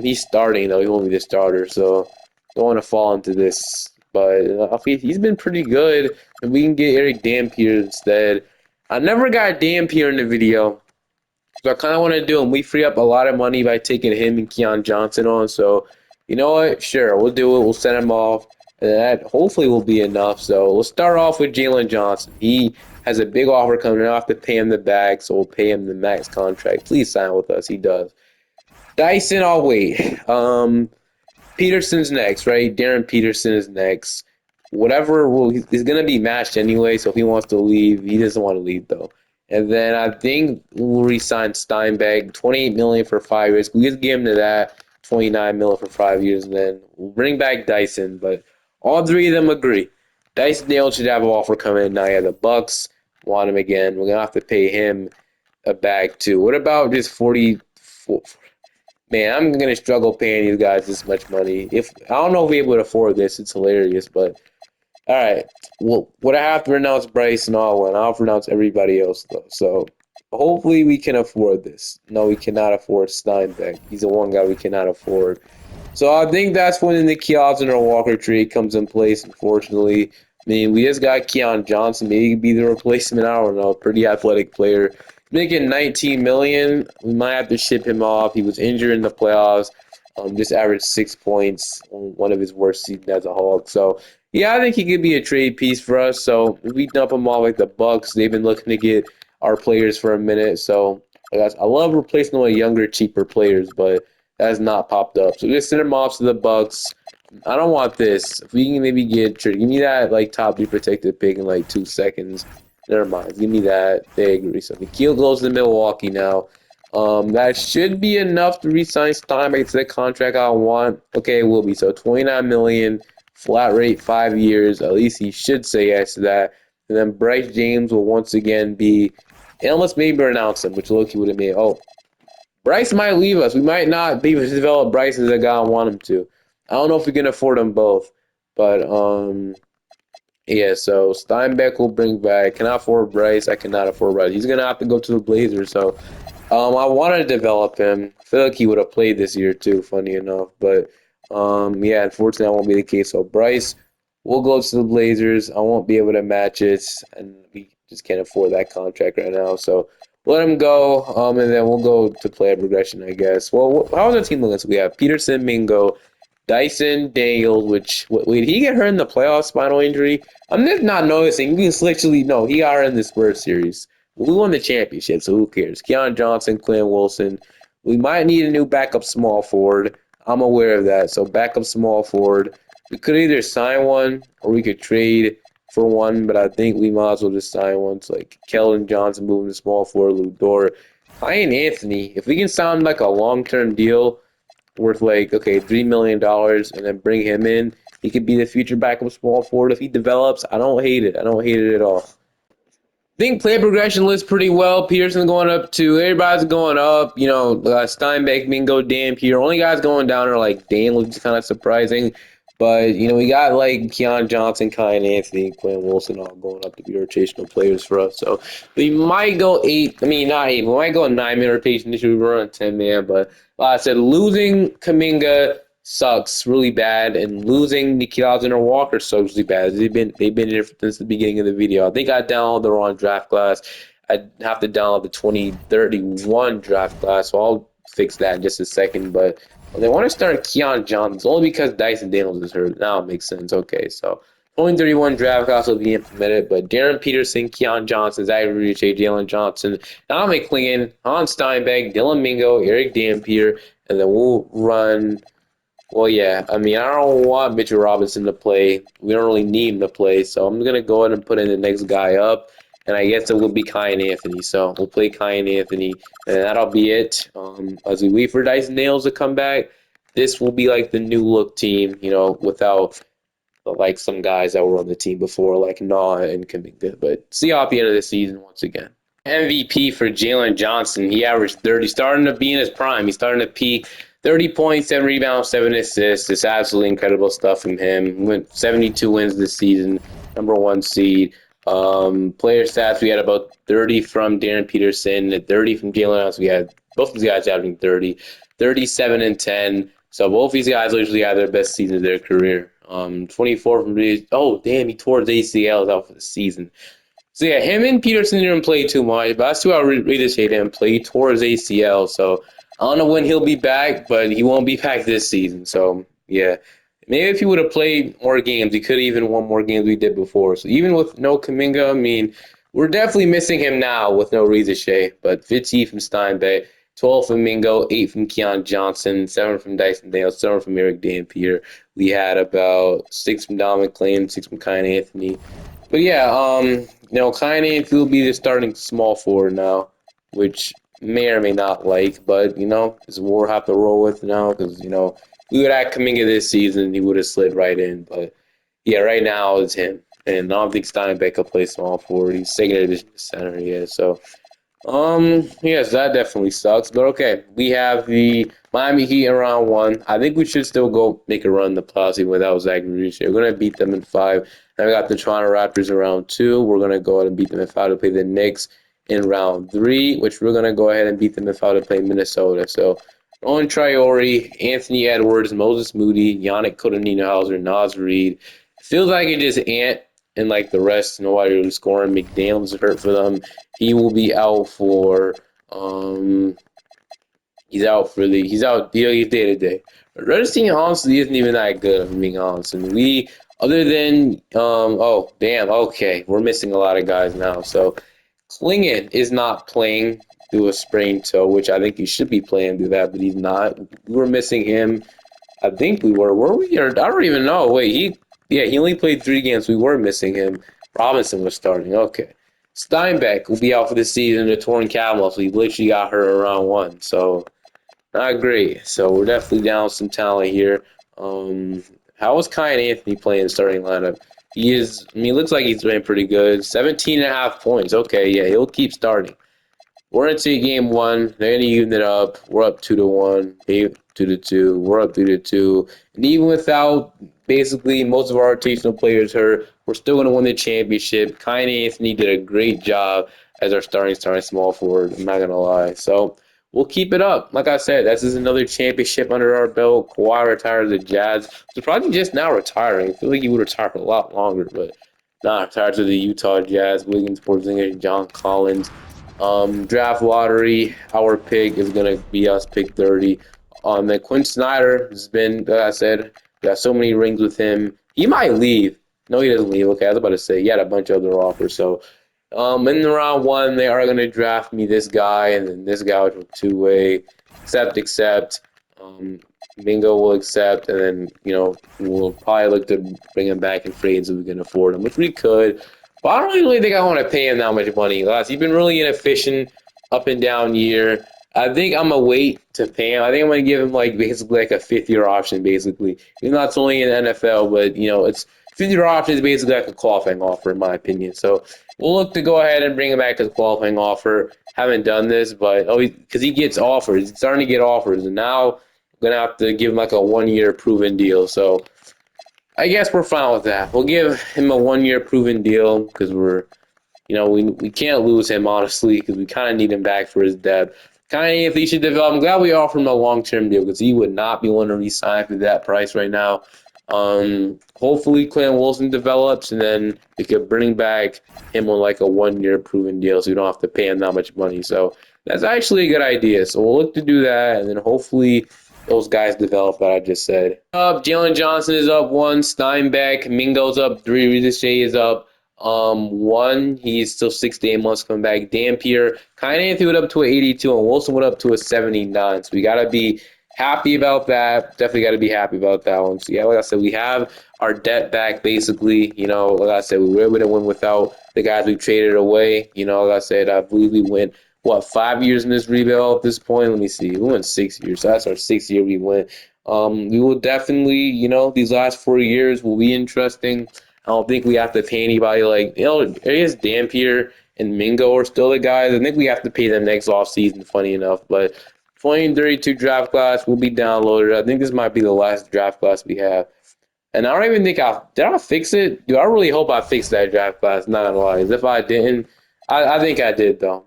He's starting though. He won't be the starter, so don't want to fall into this. But he's been pretty good. And we can get Eric Dampier instead. I never got Dampier in the video. So I kind of want to do him. We free up a lot of money by taking him and Keon Johnson on. So, you know what? Sure, we'll do it. We'll send him off. And that hopefully will be enough. So we'll start off with Jalen Johnson. He has a big offer coming. I have to pay him the bag, so we'll pay him the max contract. Please sign with us. He does. Dyson, I'll wait. Peterson's next, right? Darren Peterson is next. Whatever he's gonna be matched anyway, so if he wants to leave, he doesn't want to leave though. And then I think we'll re-sign Steinbeck, 28 million for 5 years. We just give him to that, 29 million for 5 years, and then we'll bring back Dyson. But all three of them agree. Dyson Dale should have an offer coming in now. Yeah, the Bucks want him again. We're gonna have to pay him a bag too. What about just 44? Man, I'm gonna struggle paying these guys this much money. If I don't know if we're able to afford this, it's hilarious. But all right, well, what I have to renounce Bryce and all, and I'll renounce everybody else though. So hopefully we can afford this. No, we cannot afford Steinbeck. He's the one guy we cannot afford. So I think that's when the Keon or Walker trade comes in place. Unfortunately, I mean we just got Keon Johnson. Maybe he could be the replacement. I don't know. Pretty athletic player. Making 19 million, we might have to ship him off. He was injured in the playoffs. Just averaged 6 points on one of his worst seasons as a Hawk. So yeah, I think he could be a trade piece for us. So if we dump him off like the Bucks, they've been looking to get our players for a minute. So I love replacing them with younger, cheaper players, but that has not popped up. So just send him off to the Bucks. I don't want this. If we can maybe give me that like top 3 protected pick in like 2 seconds. Never mind. Give me that. They agree. So Nikhil goes to Milwaukee now. That should be enough to re-sign Steinbeck to the contract I want. Okay, it will be. So 29 million, flat rate, 5 years. At least he should say yes to that. And then Bryce James will once again be, unless maybe announce him, which Loki would have made. Oh, Bryce might leave us. We might not be able to develop Bryce as a guy I want him to. I don't know if we can afford them both, but yeah. So Steinbeck will bring back. Cannot afford Bryce. I cannot afford Bryce. He's gonna have to go to the Blazers. So I want to develop him. I feel like he would have played this year too, funny enough. But yeah, unfortunately, that won't be the case. So Bryce will go to the Blazers. I won't be able to match it, and we just can't afford that contract right now. So let him go, and then we'll go to player progression, I guess. Well, how's our team looking? So we have Peterson, Mingo, Dyson, Daniels. Which wait, did he get hurt in the playoff spinal injury? I'm just not noticing. You can literally no, he got hurt in the Spurs series. We won the championship, so who cares? Keon Johnson, Quinn Wilson. We might need a new backup small forward. I'm aware of that. So backup small forward. We could either sign one or we could trade for one, but I think we might as well just sign one. So like Keldon Johnson moving to small forward, Luke Dort. Ryan Anthony, if we can sign like a long-term deal worth like, okay, $3 million and then bring him in, he could be the future backup small forward. If he develops, I don't hate it. I don't hate it at all. I think play progression lists pretty well. Peterson going up too. Everybody's going up. You know, Steinbeck, Mingo, Dan Pierre. Only guys going down are like Dan, which is kind of surprising. But, you know, we got like Keon Johnson, Kyan Anthony, Quinn Wilson all going up to be rotational players for us. So we might go eight. I mean, not eight. We might go a 9-man rotation this year. We're on 10-man. But like I said, losing Kaminga sucks really bad, and losing Nikhil Alexander-Walker sucks really bad. They've been here since the beginning of the video. I think I downloaded the wrong draft class. I have to download the 2031 draft class, so I'll fix that in just a second. But they want to start Keon Johnson. It's only because Dyson Daniels is hurt. Now it makes sense. Okay, so 2031 draft class will be implemented, but Darren Peterson, Keon Johnson, Zach Rudiche, Jalen Johnson, Dominic Clingan, Hans Steinbeck, Dylan Mingo, Eric Dampier, and then we'll run. Well, yeah. I mean, I don't want Mitchell Robinson to play. We don't really need him to play, so I'm gonna go ahead and put in the next guy up, and I guess it will be Kyan Anthony. So we'll play Kyan Anthony, and that'll be it. As we wait for Dyson Nails to come back, this will be like the new look team, you know, without like some guys that were on the team before, like Nah and Kaminga. But see you at the end of the season once again. MVP for Jalen Johnson. He averaged 30, starting to be in his prime. He's starting to peak. 30 points, 7 rebounds, 7 assists. It's absolutely incredible stuff from him. He went 72 wins this season, #1 seed. Player stats, we had about 30 from Darren Peterson and 30 from Jalen Johnson. We had both of these guys averaging 30, 37 and 10. So both these guys literally had their best season of their career. 24 from oh damn, he tore his ACLs out for the season. So yeah, him and Peterson didn't play too much, but that's who I really just hate him. Play tore his ACL, so I don't know when he'll be back, but he won't be back this season. So yeah, maybe if he would have played more games, he could have even won more games we did before. So even with no Kaminga, I mean, we're definitely missing him now with no Shea. But 15 from Steinbeck, 12 from Mingo, 8 from Keon Johnson, 7 from Dyson Dale, 7 from Eric Dampier. We had about 6 from Dominic Clayton, 6 from Kyan Anthony. But yeah, you know, Kanye will be the starting small forward now, which may or may not like, but you know, it's what we'll have to roll with now because you know we would have Kaminga this season, he would have slid right in. But yeah, right now it's him, and I don't think Steinbeck will play small forward. He's second division center, yeah. So yes, that definitely sucks. But okay, we have the Miami Heat in round 1. I think we should still go make a run in the playoffs even without Zach Rudiche. We're gonna beat them in 5. Then we got the Toronto Raptors in round 2. We're gonna go ahead and beat them in 5 to play the Knicks in round 3, which we're gonna go ahead and beat them in 5 to play Minnesota. So Owen Traore, Anthony Edwards, Moses Moody, Yannick Kotonino-Hauser, Naz Reid. Feels like it just Ant and like the rest, nobody really scoring. McDaniels is hurt for them. He will be out for he's out he's day to day. But Redstein honestly isn't even that good, if I'm being honest. And we other than oh damn, okay, we're missing a lot of guys now. So Klingon is not playing through a sprained toe, which I think he should be playing through that, but he's not. We were missing him. I think we were. Were we? Or I don't even know. Wait, he only played 3 games. We were missing him. Robinson was starting. Okay. Steinbeck will be out for the season, a torn calf muscle. He literally got hurt in round one, so not great. So we're definitely down some talent here. Um, how is Kyan Anthony playing starting lineup? He is, I mean, it looks like he's been pretty good. 17.5 points. Okay, yeah, he'll keep starting. We're into game one. They're gonna even it up. We're up 2-1. They 2-2. We're up 3-2. And even without basically most of our rotational players hurt, we're still gonna win the championship. Kyan Anthony did a great job as our starting small forward. I'm not gonna lie. So we'll keep it up. Like I said, this is another championship under our belt. Kawhi retires the Jazz. He's probably just now retiring. I feel like he would retire for a lot longer, but not retired to the Utah Jazz. Wiggins, Porzingis, John Collins. Draft lottery, our pick is gonna be us pick 30. Then Quinn Snyder has been, like I said, got so many rings with him. He might leave. No, he doesn't leave. Okay, I was about to say he had a bunch of other offers. So, in the round one, they are gonna draft me this guy and then this guy, which will two-way. Accept. Um, Mingo will accept, and then we'll probably look to bring him back in trades if we can afford him, which we could. But I don't really think I want to pay him that much money. He's been really inefficient up and down year. I think I'm gonna wait to pay him. I think I'm gonna give him basically a fifth year option, basically. Even though it's only in the NFL, but it's fifth year option is basically like a qualifying offer in my opinion. So we'll look to go ahead and bring him back as a qualifying offer. Haven't done this, but because he gets offers, he's starting to get offers, and now I'm gonna have to give him a 1 year proven deal. So I guess we're fine with that. We'll give him a 1 year proven deal because we can't lose him, honestly, because we kind of need him back for his depth. Kind of if he should develop, I'm glad we offered him a long-term deal because he would not be willing to re-sign for that price right now. Hopefully Clinton Wilson develops, and then we could bring back him on a 1 year proven deal so we don't have to pay him that much money. So that's actually a good idea. So we'll look to do that, and then hopefully those guys develop that I just said. Jalen Johnson is up 1, Steinbeck, Mingo's up 3, Reza Shea is up 1. He's still 6 to 8 months coming back. Dampier, Kyan Anthony went up to an 82, and Wilson went up to a 79. So we gotta be happy about that. Definitely got to be happy about that one. So, yeah, like I said, we have our debt back, basically. Like I said, we were able to win without the guys we traded away. Like I said, I believe we went, 5 years in this rebuild at this point? Let me see. We went 6 years. So that's our 6th year we went. We will definitely, these last 4 years will be interesting. I don't think we have to pay anybody I guess Dampier and Mingo are still the guys. I think we have to pay them next offseason, funny enough. But 2032 draft class will be downloaded. I think this might be the last draft class we have. And I don't even think did I fix it? Dude, I really hope I fixed that draft class, not gonna lie. If I didn't, I think I did though.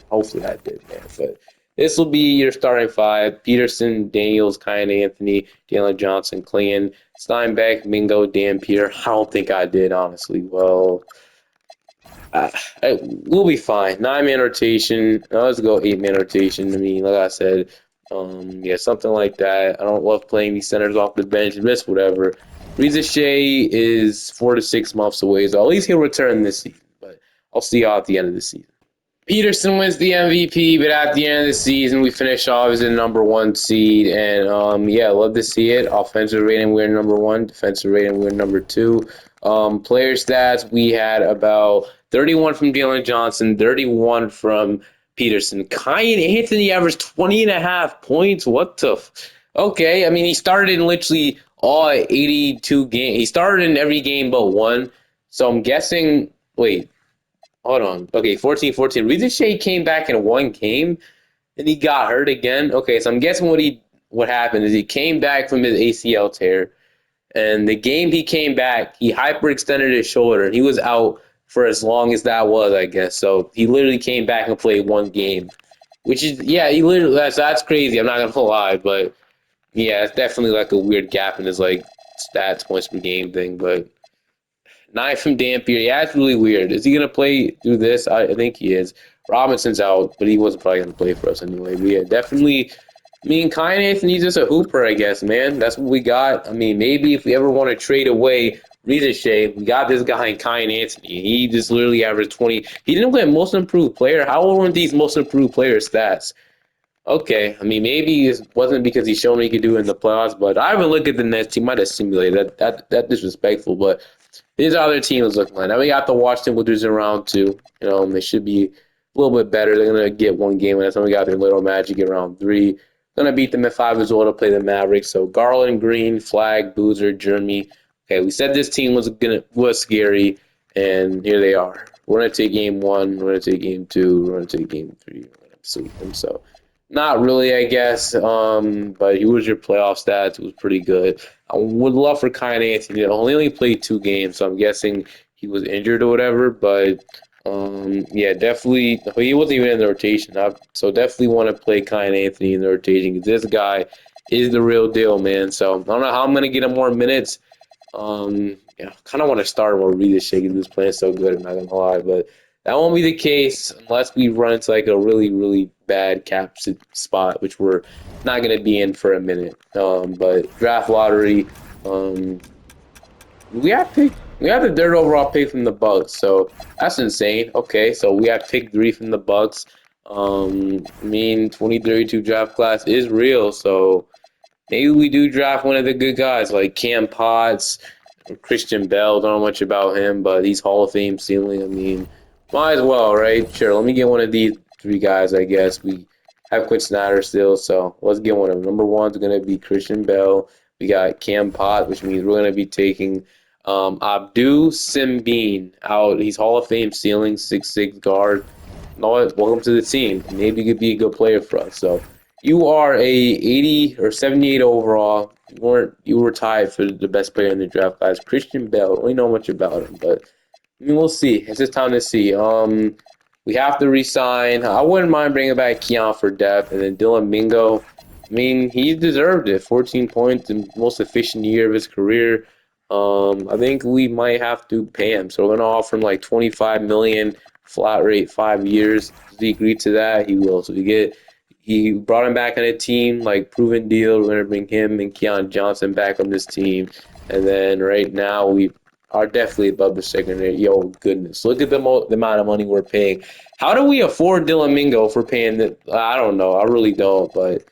Hopefully I did, man. But this will be your starting five: Peterson, Daniels, Kyan Anthony, Jalen Johnson, Clinton, Steinbeck, Mingo, Dampier. I don't think I did, honestly. Well, we'll be fine. 9-man rotation. Let's go 8-man rotation. I mean, like I said, something like that. I don't love playing these centers off the bench, miss whatever. Reza Shea is 4 to 6 months away, so at least he'll return this season. But I'll see y'all at the end of the season. Peterson wins the MVP, but at the end of the season, we finish off as the number 1 seed. And, love to see it. Offensive rating, we're number 1. Defensive rating, we're number 2. Player stats, we had about 31 from Jalen Johnson, 31 from Peterson. Kyan Anthony averaged 20.5 points. What the? Okay, I mean, he started in literally all 82 games. He started in every game but one. So I'm guessing, wait. Hold on. Okay, 14-14. Reza Shea came back in one game, and he got hurt again. Okay, so I'm guessing what happened is he came back from his ACL tear, and the game he came back, he hyperextended his shoulder, and he was out for as long as that was, I guess. So he literally came back and played one game, which is he literally that's crazy. I'm not gonna lie, but yeah, it's definitely a weird gap in his stats points per game thing, but. 9 from Dampier. Yeah, it's really weird. Is he going to play through this? I think he is. Robinson's out, but he wasn't probably going to play for us anyway. But yeah, definitely. I mean, Kyan Anthony's just a hooper, I guess, man. That's what we got. I mean, maybe if we ever want to trade away Reza Shea, we got this guy in Kyan Anthony. He just literally averaged 20. He didn't play most improved player. How old were these most improved player stats? Okay, I mean maybe it wasn't because he showed me he could do it in the playoffs, but I haven't looked at the Nets. He might have simulated that disrespectful, but his other team is looking like now we got the Washington Wizards in round two. You know, and they should be a little bit better. They're gonna get one game, and that's when we got their little Magic in round three. Gonna beat them at 5 as well to play the Mavericks. So Garland, Green, Flag, Boozer, Jeremy. Okay, we said this team was scary, and here they are. We're gonna take game one. We're gonna take game two. We're gonna take game three. We're gonna sweep them. So not really, I guess. But he was your playoff stats. It was pretty good. I would love for Kyle Anthony. He only played 2 games, so I'm guessing he was injured or whatever. But yeah, definitely he wasn't even in the rotation. So definitely want to play Kyle Anthony in the rotation because this guy is the real deal, man. So I don't know how I'm gonna get him more minutes. Yeah, kind of want to start or read this shit. He was playing so good. I'm not gonna lie, but that won't be the case unless we run into like a really, really bad spot, which we're not gonna be in for a minute. But draft lottery, um, we have the third overall pick from the Bucks, so that's insane. Okay, so we have pick 3 from the Bucks. I mean, 2032 draft class is real, so maybe we do draft one of the good guys like Cam Potts or Christian Bell. Don't know much about him, but he's Hall of Fame ceiling. I mean, might as well, right? Sure, let me get one of these 3 guys, I guess. We have Quinn Snyder still, so let's get one of them. Number one's going to be Christian Bell. We got Cam Potts, which means we're going to be taking Abdul Simbine out. He's Hall of Fame ceiling, 6'6" guard. Welcome to the team. Maybe he could be a good player for us. So you are a 80 or 78 overall. You were tied for the best player in the draft class. Christian Bell. Don't really know much about him, but I mean we'll see. It's just time to see. We have to resign. I wouldn't mind bringing back Keon for depth, and then Dylan Mingo. I mean, he deserved it. 14 points and most efficient year of his career. I think we might have to pay him. So we're gonna offer him like 25 million flat rate, 5 years. Does he agree to that? He will. So he brought him back on a team, like proven deal. We're gonna bring him and Keon Johnson back on this team, and then right now we are definitely above the secondary. Yo, goodness, look at the amount of money we're paying. How do we afford Dylan Mingo if we're paying that? I don't know. I really don't, but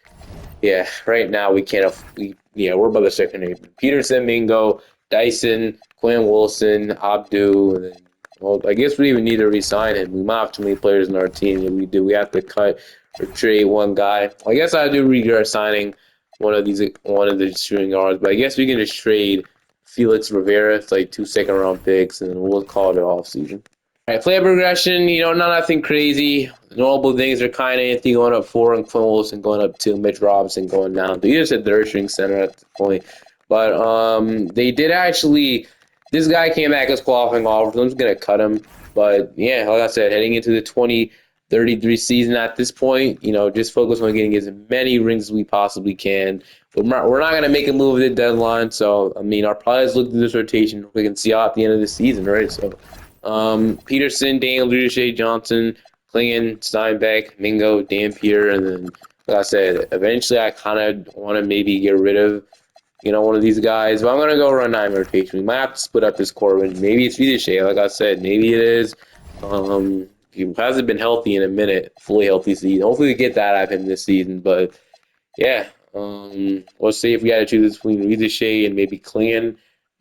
yeah, right now we can't. We're above the secondary. Peterson, Mingo, Dyson, Quinn Wilson, Abdu, and then well, I guess we even need to resign him. We might have too many players in our team. Yeah, we do. We have to cut or trade one guy. I guess I do regret signing one of the shooting guards, but I guess we can just trade Felix Rivera. It's like 2 second-round picks, and we'll call it an off season. All right, player progression, nothing crazy. Notable things are kind of Anthony going up 4 and Quinn Wilson going up 2, Mitch Robinson going down 3. He just a third string center at the point. But they did actually, this guy came back as qualifying offer. I'm just going to cut him. But yeah, like I said, heading into the 2033 season at this point, just focus on getting as many rings as we possibly can. But we're not going to make a move at the deadline. So, I mean, our players look through this rotation. We can see out at the end of the season, right? So, Peterson, Daniel Duche, Johnson, Klingon, Steinbeck, Mingo, Dampier, and then, like I said, eventually I kind of want to maybe get rid of, one of these guys. But I'm going to go run 9 rotation. We might have to split up this core. Maybe it's Duche, like I said. Maybe it is. He hasn't been healthy in a minute, fully healthy season. Hopefully we get that out of him this season. But, yeah, let's see if we got to choose between Duche and maybe Klingon.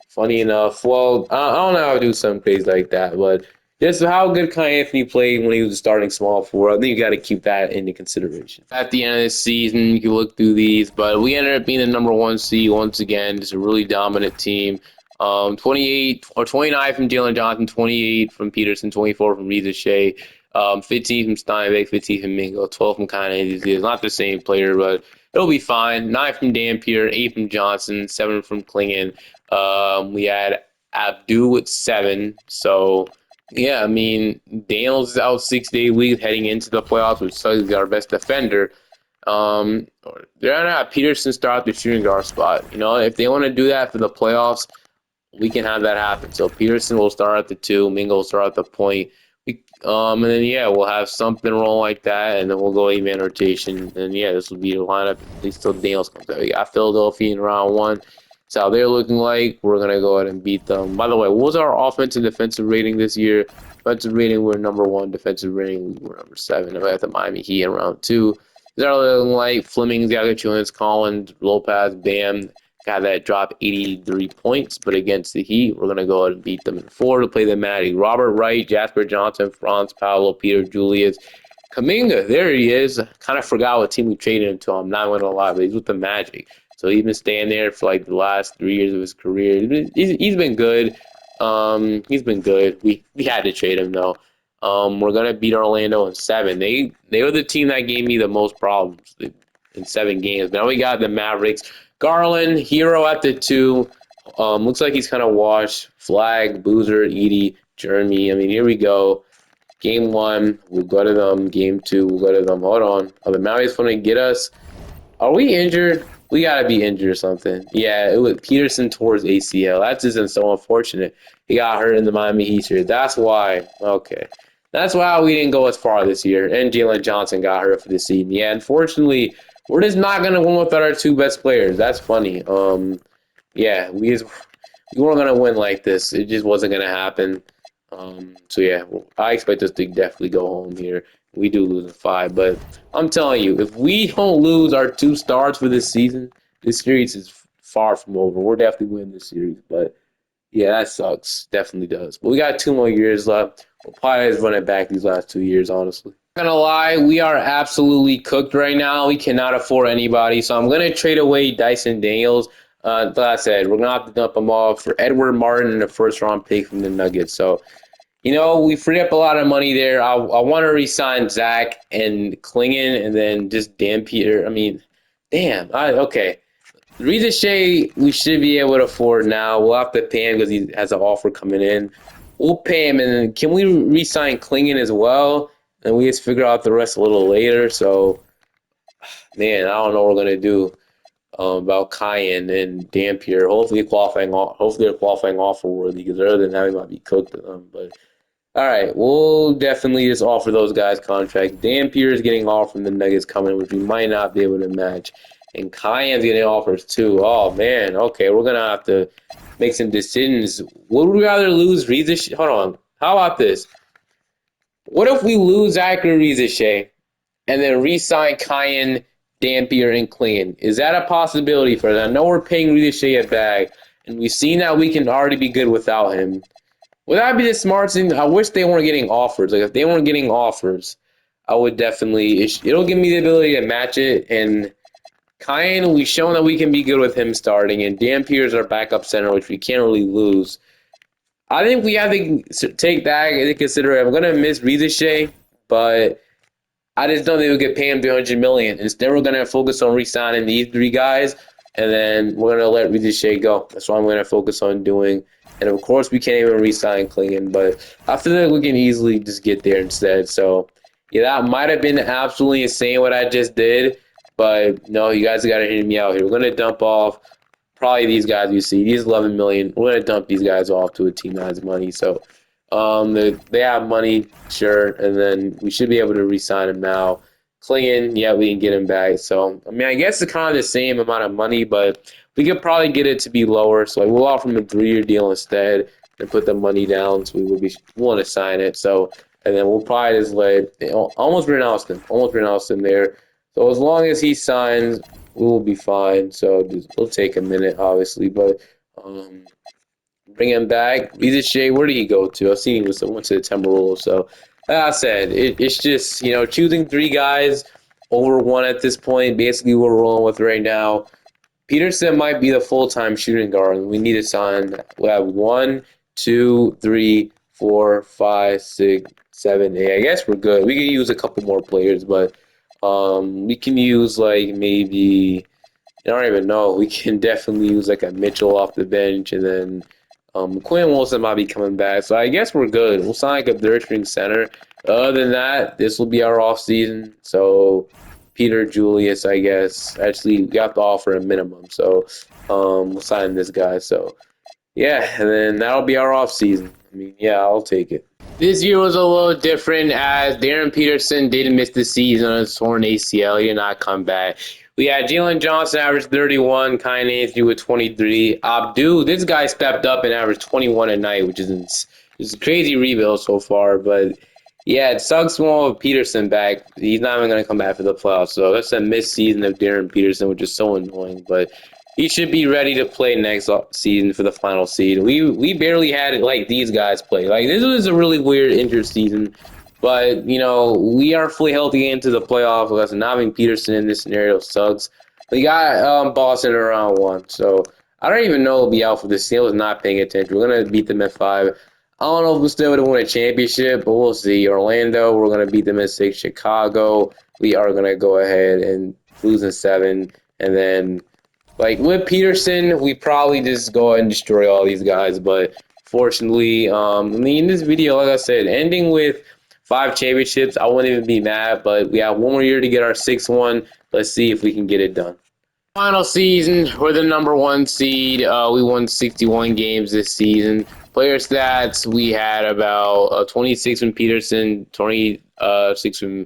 Funny enough, well, I don't know how to do something crazy like that, but just how good Kai Anthony played when he was starting small forward. I think you got to keep that into consideration. At the end of the season, you can look through these, but we ended up being the number 1 seed once again. Just a really dominant team. 28 or 29 from Jalen Johnson, 28 from Peterson, 24 from Reza Shea, 15 from Steinbeck, 15 from Mingo, 12 from Kai Anthony. It's not the same player, but it'll be fine. 9 from Dampier, 8 from Johnson, 7 from Klingon. We had Abdu with 7. So, yeah, I mean, Daniels is out 6 day week heading into the playoffs, which is our best defender. They're gonna have Peterson start the shooting guard spot. If they want to do that for the playoffs, we can have that happen. So Peterson will start at the 2, Mingo will start at the point. And then we'll have something roll like that, and then we'll go 8-man rotation. And this will be the lineup at least till Daniels comes out. We got Philadelphia in round 1. That's how they're looking like. We're gonna go ahead and beat them. By the way, what was our offensive defensive rating this year? Defensive rating, we're number 1. Defensive rating, we were number 7. I got the Miami Heat in round 2. These are looking like Fleming's got Valanciunas, Collins, Lopez, Bam. Got that drop 83 points, but against the Heat, we're going to go ahead and beat them in 4 to play the Magic. Robert Wright, Jasper Johnson, Franz Paolo, Peter Julius, Kaminga. There he is. Kind of forgot what team we traded him to. I'm not going to lie, but he's with the Magic. So he's been staying there for like the last 3 years of his career. He's been good. He's been good. We had to trade him though. We're gonna beat Orlando in 7. They were the team that gave me the most problems in 7 games. Now we got the Mavericks. Garland, Hero at the 2. Looks like he's kind of washed. Flag, Boozer, Edie, Jeremy. I mean, here we go. Game 1, we'll go to them. Game 2, we'll go to them. Hold on. Are the Mavericks going to get us? Are we injured? We gotta be injured or something. Yeah, it was Peterson towards ACL. That's just so unfortunate. He got hurt in the Miami Heat series. That's why. Okay. That's why we didn't go as far this year. And Jalen Johnson got hurt for the season. Yeah, unfortunately, we're just not gonna win without our 2 best players. That's funny. Yeah, we weren't gonna win like this. It just wasn't gonna happen. So yeah, well, I expect us to definitely go home here. We do lose in 5, but I'm telling you, if we don't lose our 2 stars for this season, this series is far from over. We're definitely winning this series, but yeah, that sucks. Definitely does. But we got 2 more years left. We'll probably just run it back these last 2 years, honestly. Not gonna lie, we are absolutely cooked right now. We cannot afford anybody, so I'm gonna trade away Dyson Daniels. Like I said, we're gonna have to dump him off for Edward Martin and a first-round pick from the Nuggets. So we freed up a lot of money there. I want to re-sign Zach and Klingon and then just Dampier. I mean, damn. Okay. Reza Shea, we should be able to afford now. We'll have to pay him because he has an offer coming in. We'll pay him, and then can we re-sign Klingon as well? And we just figure out the rest a little later. So, man, I don't know what we're gonna do about Cayenne and Dampier. Hopefully, they're qualifying offer worthy because other than that, we might be cooked to them. But all right, we'll definitely just offer those guys contracts. Dampier is getting offers from the Nuggets coming, which we might not be able to match. And Cayenne's getting offers too. Oh, man. Okay, we're going to have to make some decisions. Would we rather lose Reza? Hold on. How about this? What if we lose Zachary Reza and then re-sign Cayenne, Dampier, and Clean? Is that a possibility for them? I know we're paying Reza a bag, and we've seen that we can already be good without him. Would that be the smart thing? I wish they weren't getting offers. Like, if they weren't getting offers, I would definitely. It'll give me the ability to match it. And Cayenne, we've shown that we can be good with him starting. And Dampier is our backup center, which we can't really lose. I think we have to take that into consideration. I'm going to miss Reza, but I just don't think we could pay him $300 million. Instead, we're going to focus on re-signing these 3 guys, and then we're going to let Reza go. That's what I'm going to focus on doing. And of course, we can't even re-sign Klingon, but I feel like we can easily just get there instead. So, yeah, that might have been absolutely insane what I just did, but no, you guys got to hear me out here. We're going to dump off probably these guys you see, these 11 million. We're going to dump these guys off to a team that has money. So, they have money, sure, and then we should be able to re-sign him now. Klingon, yeah, we can get him back. So, I mean, I guess it's kind of the same amount of money, but we could probably get it to be lower. So, like, we'll offer him a 3-year deal instead and put the money down. So, we will be willing to sign it. So, and then we'll probably just almost renounced him there. So, as long as he signs, we will be fine. So, we'll take a minute, obviously, but bring him back. Reza where did he go to? I've seen he went to the Timberwolves. So, like I said, it's just, choosing 3 guys over 1 at this point. Basically, what we're rolling with right now. Peterson might be the full-time shooting guard. We need to sign. We have 1, 2, 3, 4, 5, 6, 7, 8. I guess we're good. We can use a couple more players, but we can use like maybe I don't even know. We can definitely use like a Mitchell off the bench, and then Quinn Wilson might be coming back. So I guess we're good. We'll sign like a third-string center. Other than that, this will be our off season. So Peter Julius, I guess. Actually, we have to offer a minimum. So we'll sign this guy. So yeah, and then that'll be our off season. I mean, yeah, I'll take it. This year was a little different as Darren Peterson did miss the season on a torn ACL. He did not come back. We had Jalen Johnson average 31, Kyan Anthony with 23. Abdu, this guy stepped up and averaged 21 a night, which is a crazy rebuild so far, but Yeah, it sucks more with Peterson back. He's not even going to come back for the playoffs. So that's a missed season of Darren Peterson, which is so annoying. But he should be ready to play next season for the final seed. We barely had it like these guys play. Like this was a really weird injured season. But we are fully healthy into the playoff. Because not having Peterson in this scenario sucks. We got Boston in round one, so I don't even know it'll be out for this. I was not paying attention. We're gonna beat them at 5. I don't know if we're still going to win a championship, but we'll see. Orlando, we're going to beat them in 6. Chicago, we are going to go ahead and lose in 7. And then, like, with Peterson, we probably just go ahead and destroy all these guys. But fortunately, in this video, like I said, ending with 5 championships, I wouldn't even be mad. But we have one more year to get our 6th one. Let's see if we can get it done. Final season, we're the number 1 seed. We won 61 games this season. Player stats, we had about 26 from Peterson, 26 from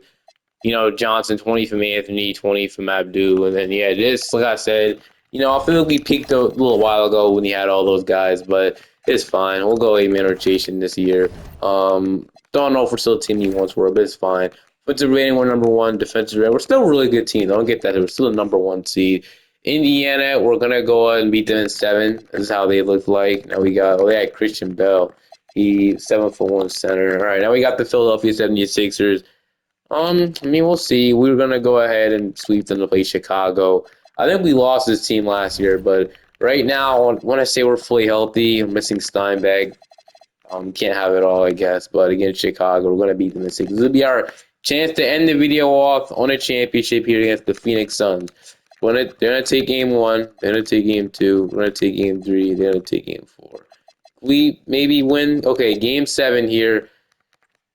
Johnson, 20 from Anthony, 20 from Abdul, and then this, like I said, I feel like we peaked a little while ago when he had all those guys, but it's fine. We'll go 8-man rotation this year. Don't know if we're still a team he once were, but it's fine. Offensive rating, we're number 1. Defensive rating, we're still a really good team. Don't get that. We're still a number 1 seed. Indiana, we're gonna go ahead and beat them in 7. This is how they look like. Now they had Christian Bell. He 7'1" center. All right, now we got the Philadelphia 76ers. We'll see. We're gonna go ahead and sweep them to play Chicago. I think we lost this team last year, but right now, when I say we're fully healthy, we're missing Steinbeck. Can't have it all, I guess. But against Chicago, we're gonna beat them in 6. This will be our chance to end the video off on a championship here against the Phoenix Suns. They're gonna take game 1. They're gonna take game 2. We're gonna take game 3. They're gonna take game 4. We maybe win. Okay, game 7 here.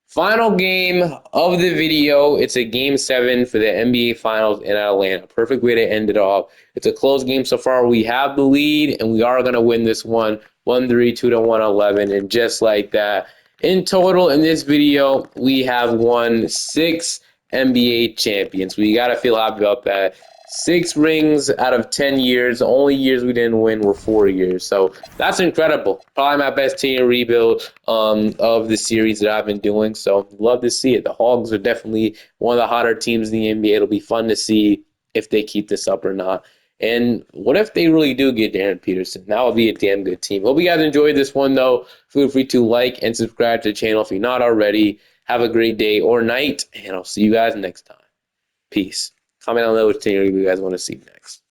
Final game of the video. It's a game 7 for the NBA Finals in Atlanta. Perfect way to end it off. It's a close game so far. We have the lead, and we are going to win this one 1-3, 2-1, 11. And just like that, in total in this video, we have won 6 NBA champions. We got to feel happy about that. 6 rings out of 10 years. The only years we didn't win were 4 years. So that's incredible. Probably my best 10-year rebuild of the series that I've been doing. So love to see it. The Hogs are definitely one of the hotter teams in the NBA. It'll be fun to see if they keep this up or not. And what if they really do get Darren Peterson? That would be a damn good team. Hope you guys enjoyed this one, though. Feel free to like and subscribe to the channel if you're not already. Have a great day or night, and I'll see you guys next time. Peace. Comment down below which team you guys want to see next.